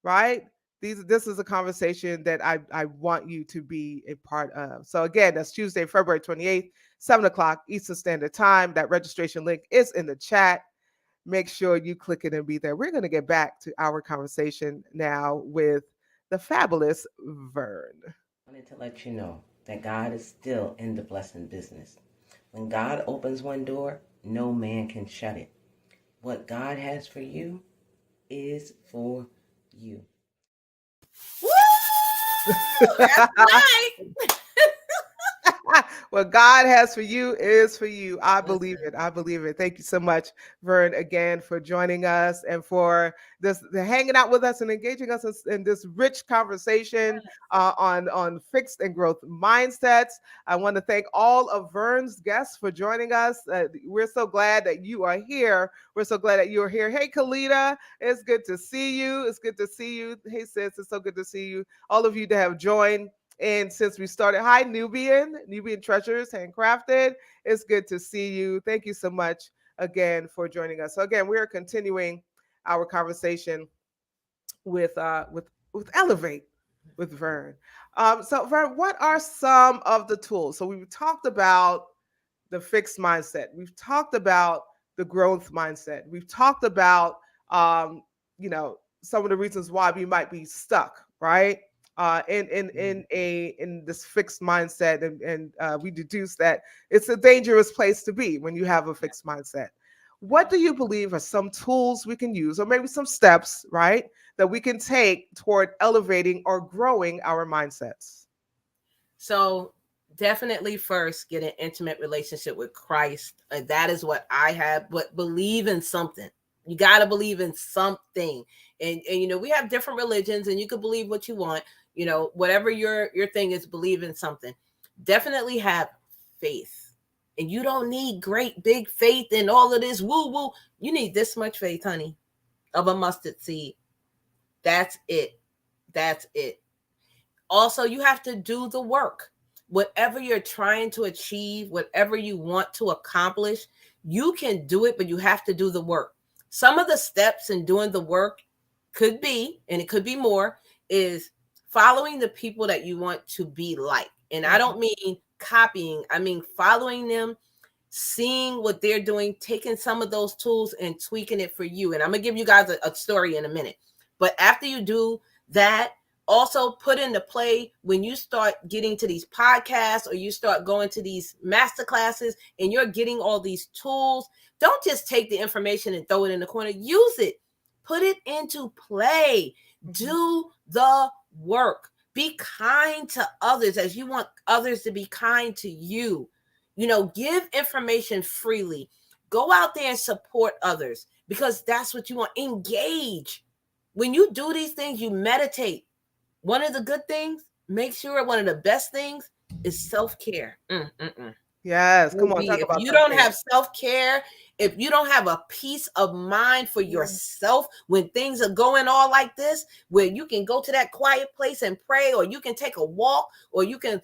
right? This is a conversation that I want you to be a part of. So again, that's Tuesday, February 28th, 7 o'clock Eastern Standard Time. That registration link is in the chat. Make sure you click it and be there. We're going to get back to our conversation now with the fabulous Verne. I wanted to let you know that God is still in the blessing business. When God opens one door, no man can shut it. What God has for you is for you. Woo! That's right. What God has for you is for you. I believe it. I believe it. Thank you so much, Verne, again for joining us and for hanging out with us and engaging us in this rich conversation on fixed and growth mindsets. I want to thank all of Verne's guests for joining us. We're so glad that you are here. We're so glad that you are here. Hey, Kalita, it's good to see you. It's good to see you. Hey, sis, it's so good to see you. All of you that have joined. And since we started, hi, Nubian Treasures Handcrafted. It's good to see you. Thank you so much again for joining us. So again, we are continuing our conversation with Elevate with Verne. So Verne, what are some of the tools? So we've talked about the fixed mindset. We've talked about the growth mindset. We've talked about some of the reasons why we might be stuck, right? In this fixed mindset, and we deduce that it's a dangerous place to be when you have a fixed mindset. What do you believe are some tools we can use, or maybe some steps, right, that we can take toward elevating or growing our mindsets? So definitely first get an intimate relationship with Christ. That is what I have, but believe in something. You got to believe in something. And we have different religions and you can believe what you want. Whatever your thing is, believe in something. Definitely have faith. And you don't need great big faith and all of this woo-woo. You need this much faith, honey, of a mustard seed. That's it. That's it. Also, you have to do the work. Whatever you're trying to achieve, whatever you want to accomplish, you can do it, but you have to do the work. Some of the steps in doing the work could be, and it could be more, is following the people that you want to be like. And I don't mean copying. I mean following them, seeing what they're doing, taking some of those tools and tweaking it for you. And I'm going to give you guys a story in a minute. But after you do that, also put into play when you start getting to these podcasts or you start going to these master classes and you're getting all these tools. Don't just take the information and throw it in the corner. Use it. Put it into play. Do the work. Be kind to others as you want others to be kind to you. Give information freely. Go out there and support others, because that's what you want. Engage. When you do these things, you meditate. One of the good things, make sure one of the best things is self-care. Yes, come on, talk If about you don't self-care. have self-care, if you don't have a peace of mind for yourself when things are going all like this, where you can go to that quiet place and pray, or you can take a walk, or you can,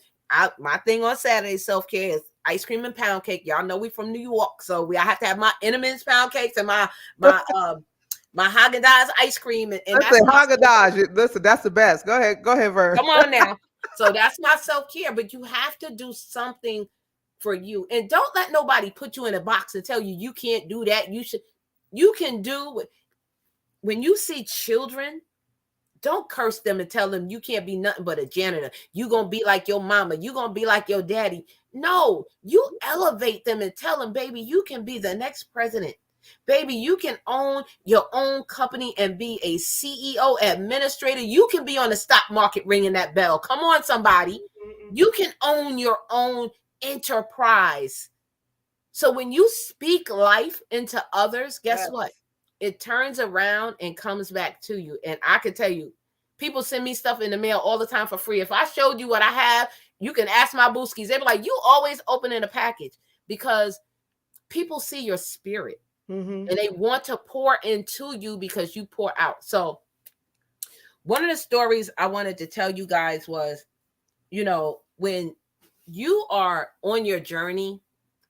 my thing on Saturday self-care is ice cream and pound cake. Y'all know we from New York, so I have to have my Entenmann's pound cakes and my Haagen-Dazs ice cream, and that's Listen, my Haagen-Dazs, listen, that's the best. Go ahead, Verne. Come on now. So that's my self-care, but you have to do something for you. And don't let nobody put you in a box and tell you you can't do that. You can do. When you see children, don't curse them and tell them you can't be nothing but a janitor. You gonna be like your mama. You gonna be like your daddy. No, you elevate them and tell them, baby, you can be the next president. Baby, you can own your own company and be a CEO, administrator. You can be on the stock market ringing that bell. Come on, somebody. You can own your own enterprise. So when you speak life into others, guess what? It turns around and comes back to you. And I can tell you, people send me stuff in the mail all the time for free. If I showed you what I have, you can ask my booskies. They'd be like, you always opening a package, because people see your spirit and they want to pour into you because you pour out. So one of the stories I wanted to tell you guys was, when you are on your journey,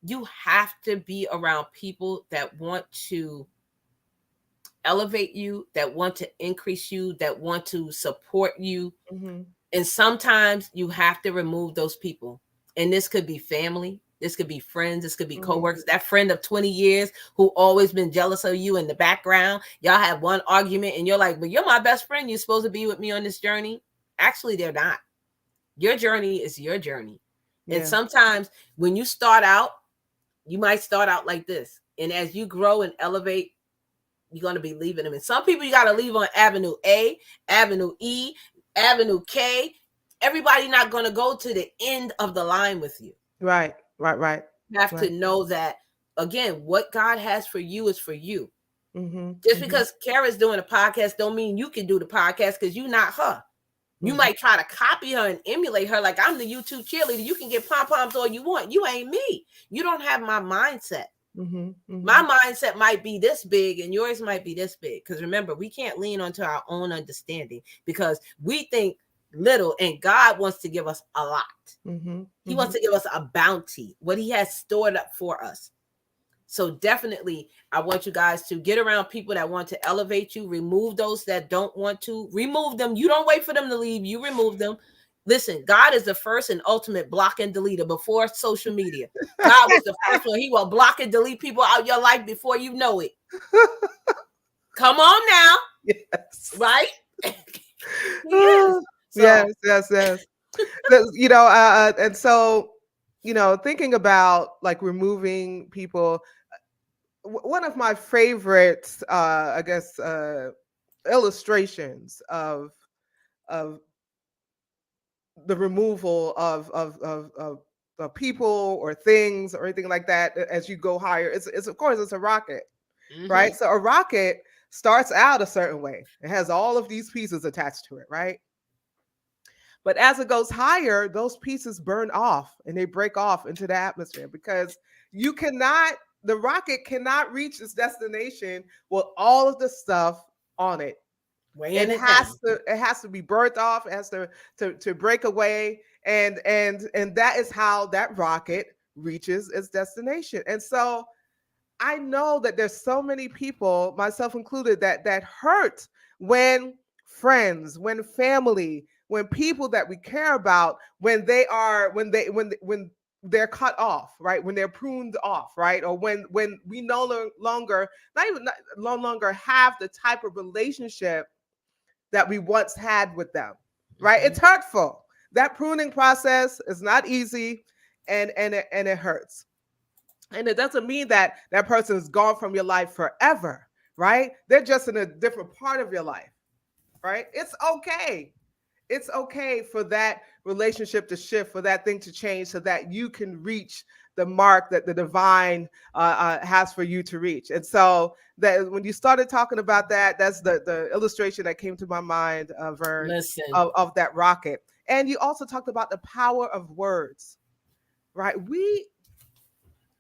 you have to be around people that want to elevate you, that want to increase you, that want to support you. And sometimes you have to remove those people. And this could be family, this could be friends, this could be coworkers. That friend of 20 years who always been jealous of you in the background. Y'all have one argument and you're like, but you're my best friend. You're supposed to be with me on this journey. Actually, they're not. Your journey is your journey. And sometimes when you start out, you might start out like this. And as you grow and elevate, you're going to be leaving them. And some people you got to leave on Avenue A, Avenue E, Avenue K. Everybody not going to go to the end of the line with you. Right. You have to know that, again, what God has for you is for you. Just because Kara's doing a podcast don't mean you can do the podcast, because you're not her. You might try to copy her and emulate her. Like, I'm the YouTube cheerleader. You can get pom-poms all you want. You ain't me. You don't have my mindset. My mindset might be this big and yours might be this big. Because remember, we can't lean onto our own understanding, because we think little and God wants to give us a lot. He wants to give us a bounty, what he has stored up for us. So definitely, I want you guys to get around people that want to elevate you. Remove those that don't want to. Remove them. You don't wait for them to leave. You remove them. Listen, God is the first and ultimate block and deleter before social media. God was the first one. He will block and delete people out your life before you know it. Come on now. Yes. Right? Yes. Yes. And so, thinking about like removing people, one of my favorite, illustrations of the removal of people or things or anything like that as you go higher, it's of course it's a rocket, right? So a rocket starts out a certain way. It has all of these pieces attached to it, right? But as it goes higher, those pieces burn off and they break off into the atmosphere, because the rocket cannot reach its destination with all of the stuff on it. It has to be burnt off. It has to break away, and that is how that rocket reaches its destination. And so I know that there's so many people, myself included, that hurt when friends, when family, when people that we care about, when they're cut off, right? When they're pruned off, right? Or when we no longer have the type of relationship that we once had with them, right? It's hurtful. That pruning process is not easy, and it hurts. And it doesn't mean that that person is gone from your life forever, right? They're just in a different part of your life, right? It's okay. It's okay for that relationship to shift, for that thing to change, so that you can reach the mark that the divine has for you to reach. And so that when you started talking about that, that's the illustration that came to my mind, Verne, Listen. of that rocket. And you also talked about the power of words, right?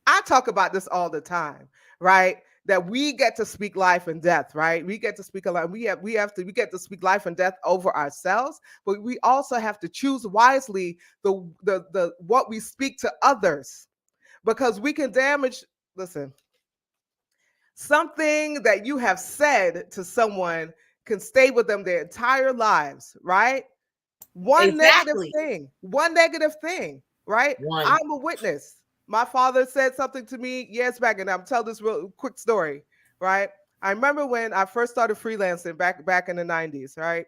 I talk about this all the time, right? That we get to speak life and death, right? We get to speak a lot. We get to speak life and death over ourselves, but we also have to choose wisely the what we speak to others, because we can damage. Listen, something that you have said to someone can stay with them their entire lives, right? One negative thing, right? One. I'm a witness. My father said something to me years back, and I'm telling this real quick story, right? I remember when I first started freelancing back in the 90s, right?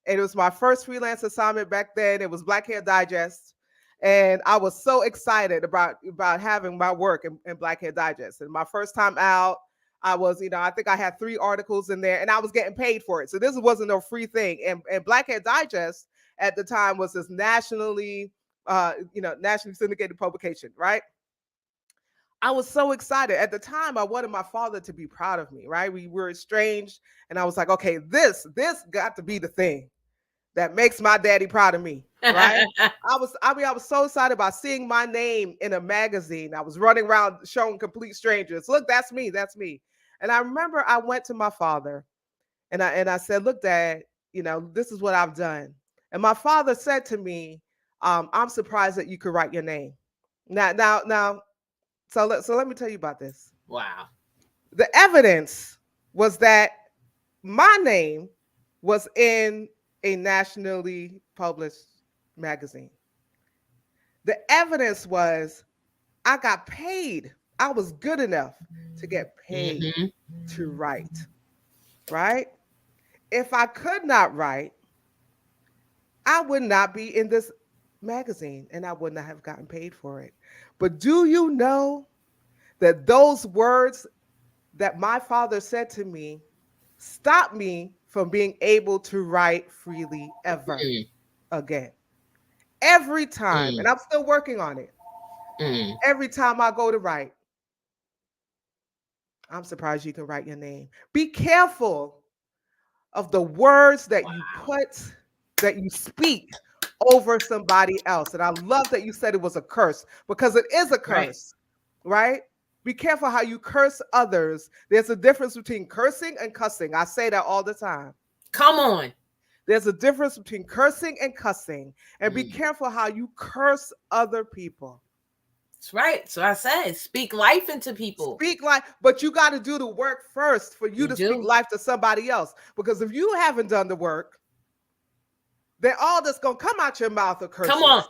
And it was my first freelance assignment back then. It was Black Hair Digest. And I was so excited about having my work in Black Hair Digest. And my first time out, I was, I think I had 3 articles in there and I was getting paid for it. So this wasn't no free thing. And Black Hair Digest at the time was this nationally syndicated publication, right? I was so excited. At the time, I wanted my father to be proud of me, right? We were estranged, and I was like, okay, this got to be the thing that makes my daddy proud of me, right? I was so excited about seeing my name in a magazine. I was running around showing complete strangers, look, that's me. And I remember I went to my father and I said, look, Dad, this is what I've done. And my father said to me, I'm surprised that you could write your name. Now, so let me tell you about this. Wow. The evidence was that my name was in a nationally published magazine. The evidence was I got paid. I was good enough to get paid to write, right? If I could not write, I would not be in this magazine and I would not have gotten paid for it. But do you know that those words that my father said to me stopped me from being able to write freely ever again? Every time, and I'm still working on it. Every time I go to write, I'm surprised you can write your name. Be careful of the words that you speak over somebody else. And I love that you said it was a curse, because it is a curse, right? Be careful how you curse others. There's a difference between cursing and cussing. I say that all the time. Come on. There's a difference between cursing and cussing. And be careful how you curse other people. That's right. So I said, speak life into people. Speak life, but you got to do the work first for you to speak life to somebody else. Because if you haven't done the work, then all that's going to come out your mouth are curses. Come on.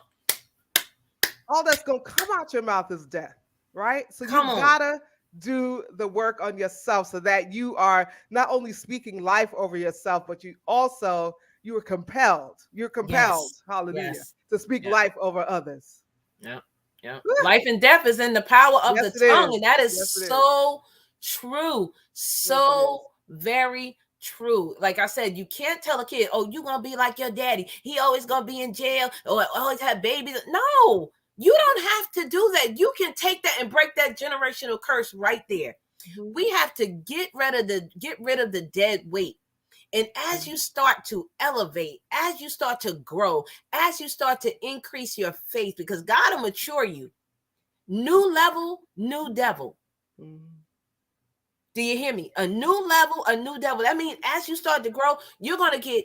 All that's going to come out your mouth is death, right? So you got to do the work on yourself so that you are not only speaking life over yourself, but you are compelled. You're compelled, hallelujah, to speak life over others. Yeah. Yeah. Life and death is in the power of the tongue. And that is so true. So very true. Like I said, you can't tell a kid, oh, you're going to be like your daddy. He always going to be in jail or always have babies. No, you don't have to do that. You can take that and break that generational curse right there. We have to get rid of the dead weight. And as you start to elevate, as you start to grow, as you start to increase your faith, because God will mature you. New level, new devil. Do you hear me? A new level, a new devil. That means as you start to grow, you're going to get,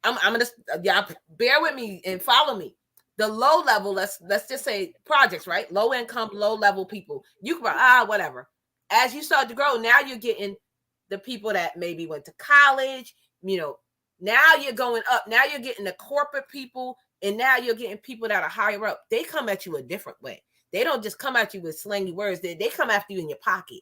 I'm going to, bear with me and follow me. The low level, let's just say projects, right? Low income, low level people. You can, whatever. As you start to grow, now you're getting the people that maybe went to college, now you're going up. Now you're getting the corporate people, and now you're getting people that are higher up. They come at you a different way. They don't just come at you with slangy words. They come after you in your pocket.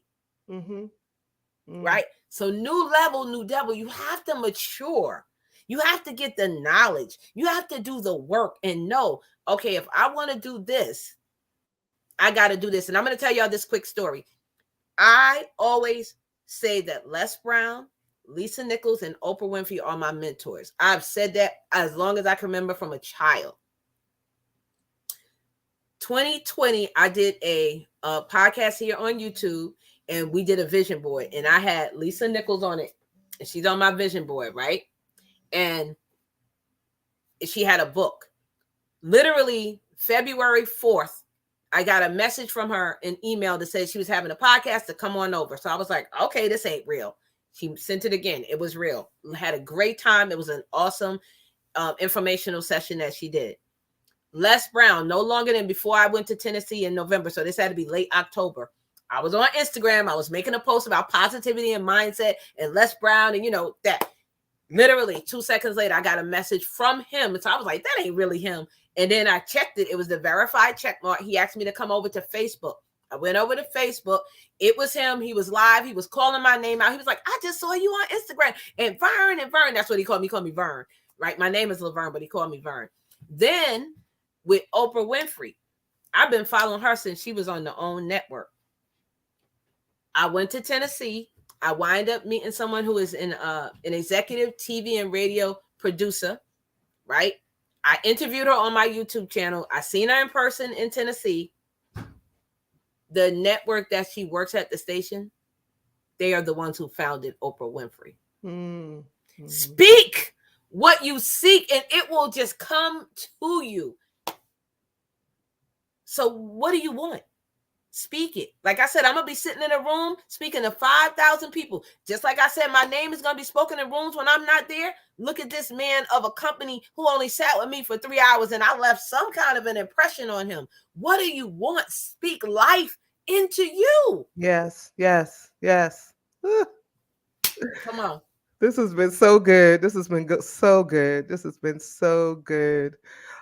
Right? So new level, new devil, you have to mature. You have to get the knowledge. You have to do the work and know, okay, if I want to do this, I got to do this. And I'm going to tell y'all this quick story. I always say that Les Brown, Lisa Nichols, and Oprah Winfrey are my mentors. I've said that as long as I can remember from a child. 2020, I did a podcast here on YouTube, and we did a vision board, and I had Lisa Nichols on it, and she's on my vision board, right? And she had a book. Literally February 4th, I got a message from her, an email that said she was having a podcast to come on over. So I was like, okay, this ain't real. She sent it again. It was real. We had a great time. It was an awesome informational session that she did. Les Brown, no longer than before I went to Tennessee in November. So this had to be late October. I was on Instagram. I was making a post about positivity and mindset and Les Brown and, that. Literally 2 seconds later, I got a message from him. So I was like, that ain't really him. And then I checked it. It was the verified check mark. He asked me to come over to Facebook. I went over to Facebook. It was him. He was live. He was calling my name out. He was like, I just saw you on Instagram. And Verne. That's what he called me. He called me Verne, right? My name is Laverne, but he called me Verne. Then with Oprah Winfrey, I've been following her since she was on the OWN network. I went to Tennessee. I wind up meeting someone who is an executive TV and radio producer, right? I interviewed her on my YouTube channel. I seen her in person in Tennessee. The network that she works at, the station, they are the ones who founded Oprah Winfrey. Mm-hmm. Speak what you seek and it will just come to you. So what do you want? Speak it. Like I said, I'm going to be sitting in a room speaking to 5,000 people. Just like I said, my name is going to be spoken in rooms when I'm not there. Look at this man of a company who only sat with me for 3 hours and I left some kind of an impression on him. What do you want? Speak life into you. Yes. Come on. This has been so good. This has been so good. This has been so good.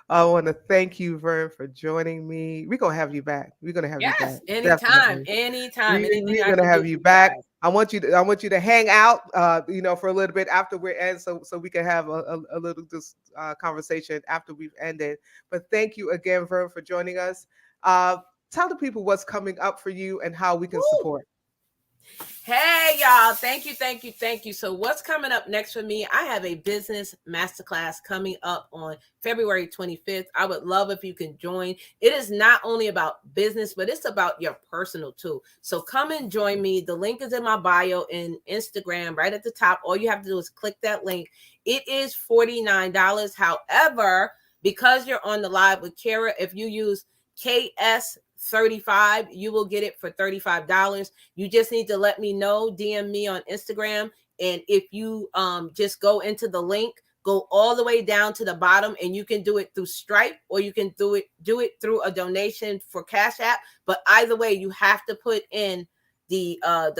I want to thank you, Verne, for joining me. We're gonna have you back. We're gonna have you back. Anytime. We're gonna have you back. I want you to hang out, for a little bit after we're end, so we can have a little conversation after we've ended. But thank you again, Verne, for joining us. Tell the people what's coming up for you and how we can support. Hey, y'all. Thank you. So what's coming up next for me? I have a business masterclass coming up on February 25th. I would love if you can join. It is not only about business, but it's about your personal too. So come and join me. The link is in my bio in Instagram right at the top. All you have to do is click that link. It is $49. However, because you're on the live with Kara, if you use KS35, you will get it for $35. You just need to let me know, DM me on Instagram. And if you just go into the link, go all the way down to the bottom, and you can do it through Stripe or you can do it through a donation for Cash App. But either way, you have to put in the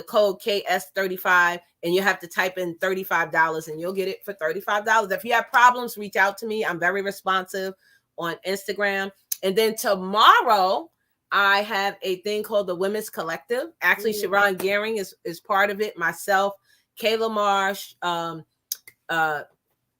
code KS35 and you have to type in $35 and you'll get it for $35. If you have problems, reach out to me. I'm very responsive on Instagram. And then tomorrow, I have a thing called the Women's Collective. Actually, Sharon Gehring is part of it. Myself, Kayla Marsh.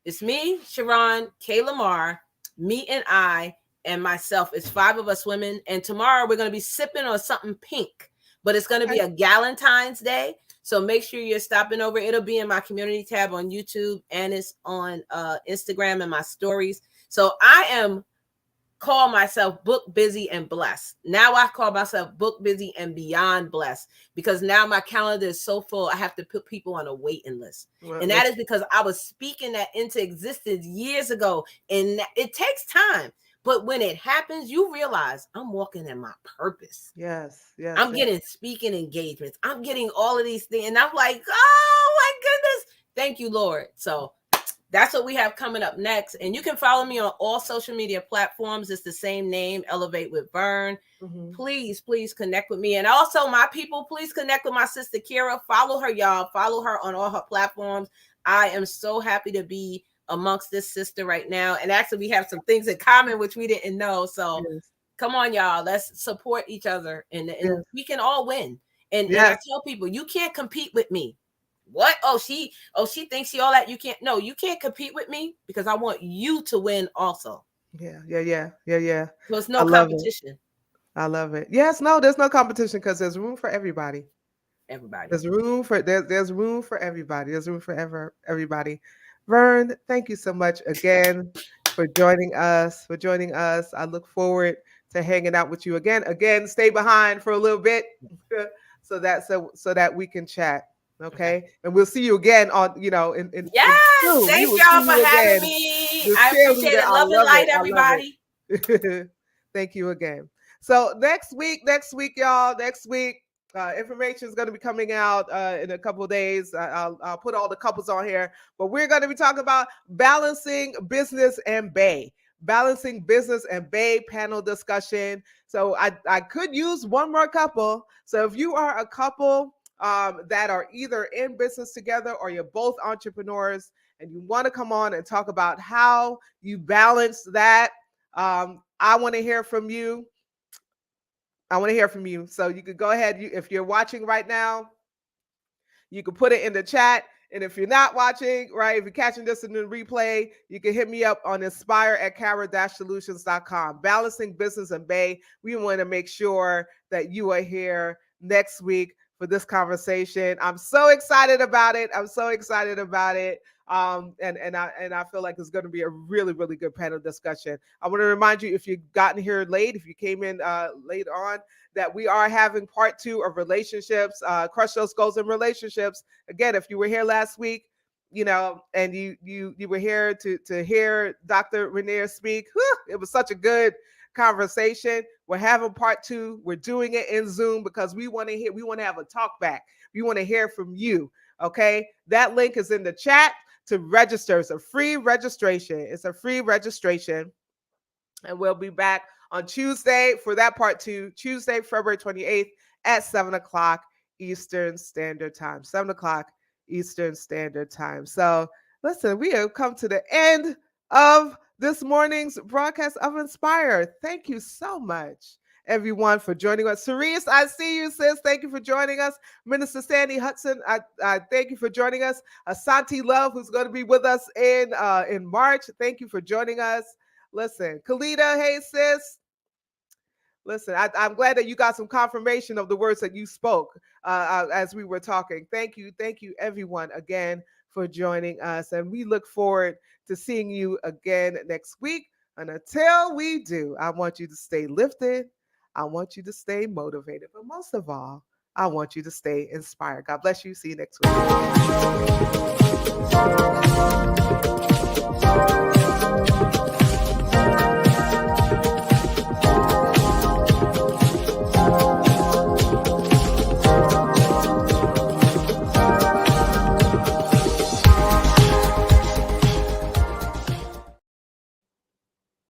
It's me, Sharon, Kayla Marr, me and I, and myself. It's 5 of us women. And tomorrow we're going to be sipping on something pink. But it's going to be a Galentine's Day. So make sure you're stopping over. It'll be in my community tab on YouTube. And it's on Instagram and my stories. So I call myself book busy and blessed. Now I call myself book busy and beyond blessed because now my calendar is so full. I have to put people on a waiting list. Well, and that is because I was speaking that into existence years ago. And it takes time. But when it happens, you realize I'm walking in my purpose. Yes. I'm getting speaking engagements. I'm getting all of these things. And I'm like, oh my goodness. Thank you, Lord. So that's what we have coming up next. And you can follow me on all social media platforms. It's the same name, Elevate with Verne. Mm-hmm. Please connect with me. And also, my people, please connect with my sister, Kira. Follow her, y'all. Follow her on all her platforms. I am so happy to be amongst this sister right now. And actually, we have some things in common, which we didn't know. So come on, y'all. Let's support each other. And we can all win. And I tell people, you can't compete with me. What? Oh, she thinks she all that. You can't. No, you can't compete with me because I want you to win also. Yeah. So it's no competition. I love it. Yes, no, there's no competition because there's room for everybody. There's room for everybody. There's room for everybody. Verne, thank you so much again for joining us. I look forward to hanging out with you again. Again, stay behind for a little bit so that we can chat. Okay. And we'll see you again on, in Yes. soon. Thank will y'all see for you having again. me. The I appreciate cheerleader. it. Love and light, I love everybody. Thank you again. So next week, y'all, information is going to be coming out in a couple of days. I'll put all the couples on here, but we're going to be talking about balancing business and bae panel discussion. So I could use one more couple. So if you are a couple that are either in business together or you're both entrepreneurs and you want to come on and talk about how you balance that, I want to hear from you. So you could go ahead. If you're watching right now, you can put it in the chat. And if you're not watching, right, if you're catching this in the replay, you can hit me up on inspire@cara-solutions.com. Balancing business and bae. We want to make sure that you are here next week for this conversation. I'm so excited about it. And I feel like it's going to be a really, really good panel discussion. I want to remind you, if you've gotten here late, if you came in late on, that we are having part 2 of relationships, crush those goals in relationships. Again, if you were here last week, and you were here to hear Dr. Rainier speak, it was such a good conversation. We're having part 2. We're doing it in Zoom because we want to have a talk back. We want to hear from you. Okay. That link is in the chat to register. It's a free registration. And we'll be back on Tuesday for that part 2, Tuesday, February 28th at 7:00 Eastern Standard Time. 7:00 Eastern Standard Time. So listen, we have come to the end of this morning's broadcast of Inspire. Thank you so much, everyone, for joining us. Cerise, I see you, sis. Thank you for joining us. Minister Sandy Hudson, I thank you for joining us. Asante Love, who's going to be with us in March. Thank you for joining us. Listen, Kalita, hey, sis. Listen, I'm glad that you got some confirmation of the words that you spoke as we were talking. Thank you, everyone, again, for joining us. And we look forward to seeing you again next week. And until we do, I want you to stay lifted. I want you to stay motivated. But most of all, I want you to stay inspired. God bless you. See you next week.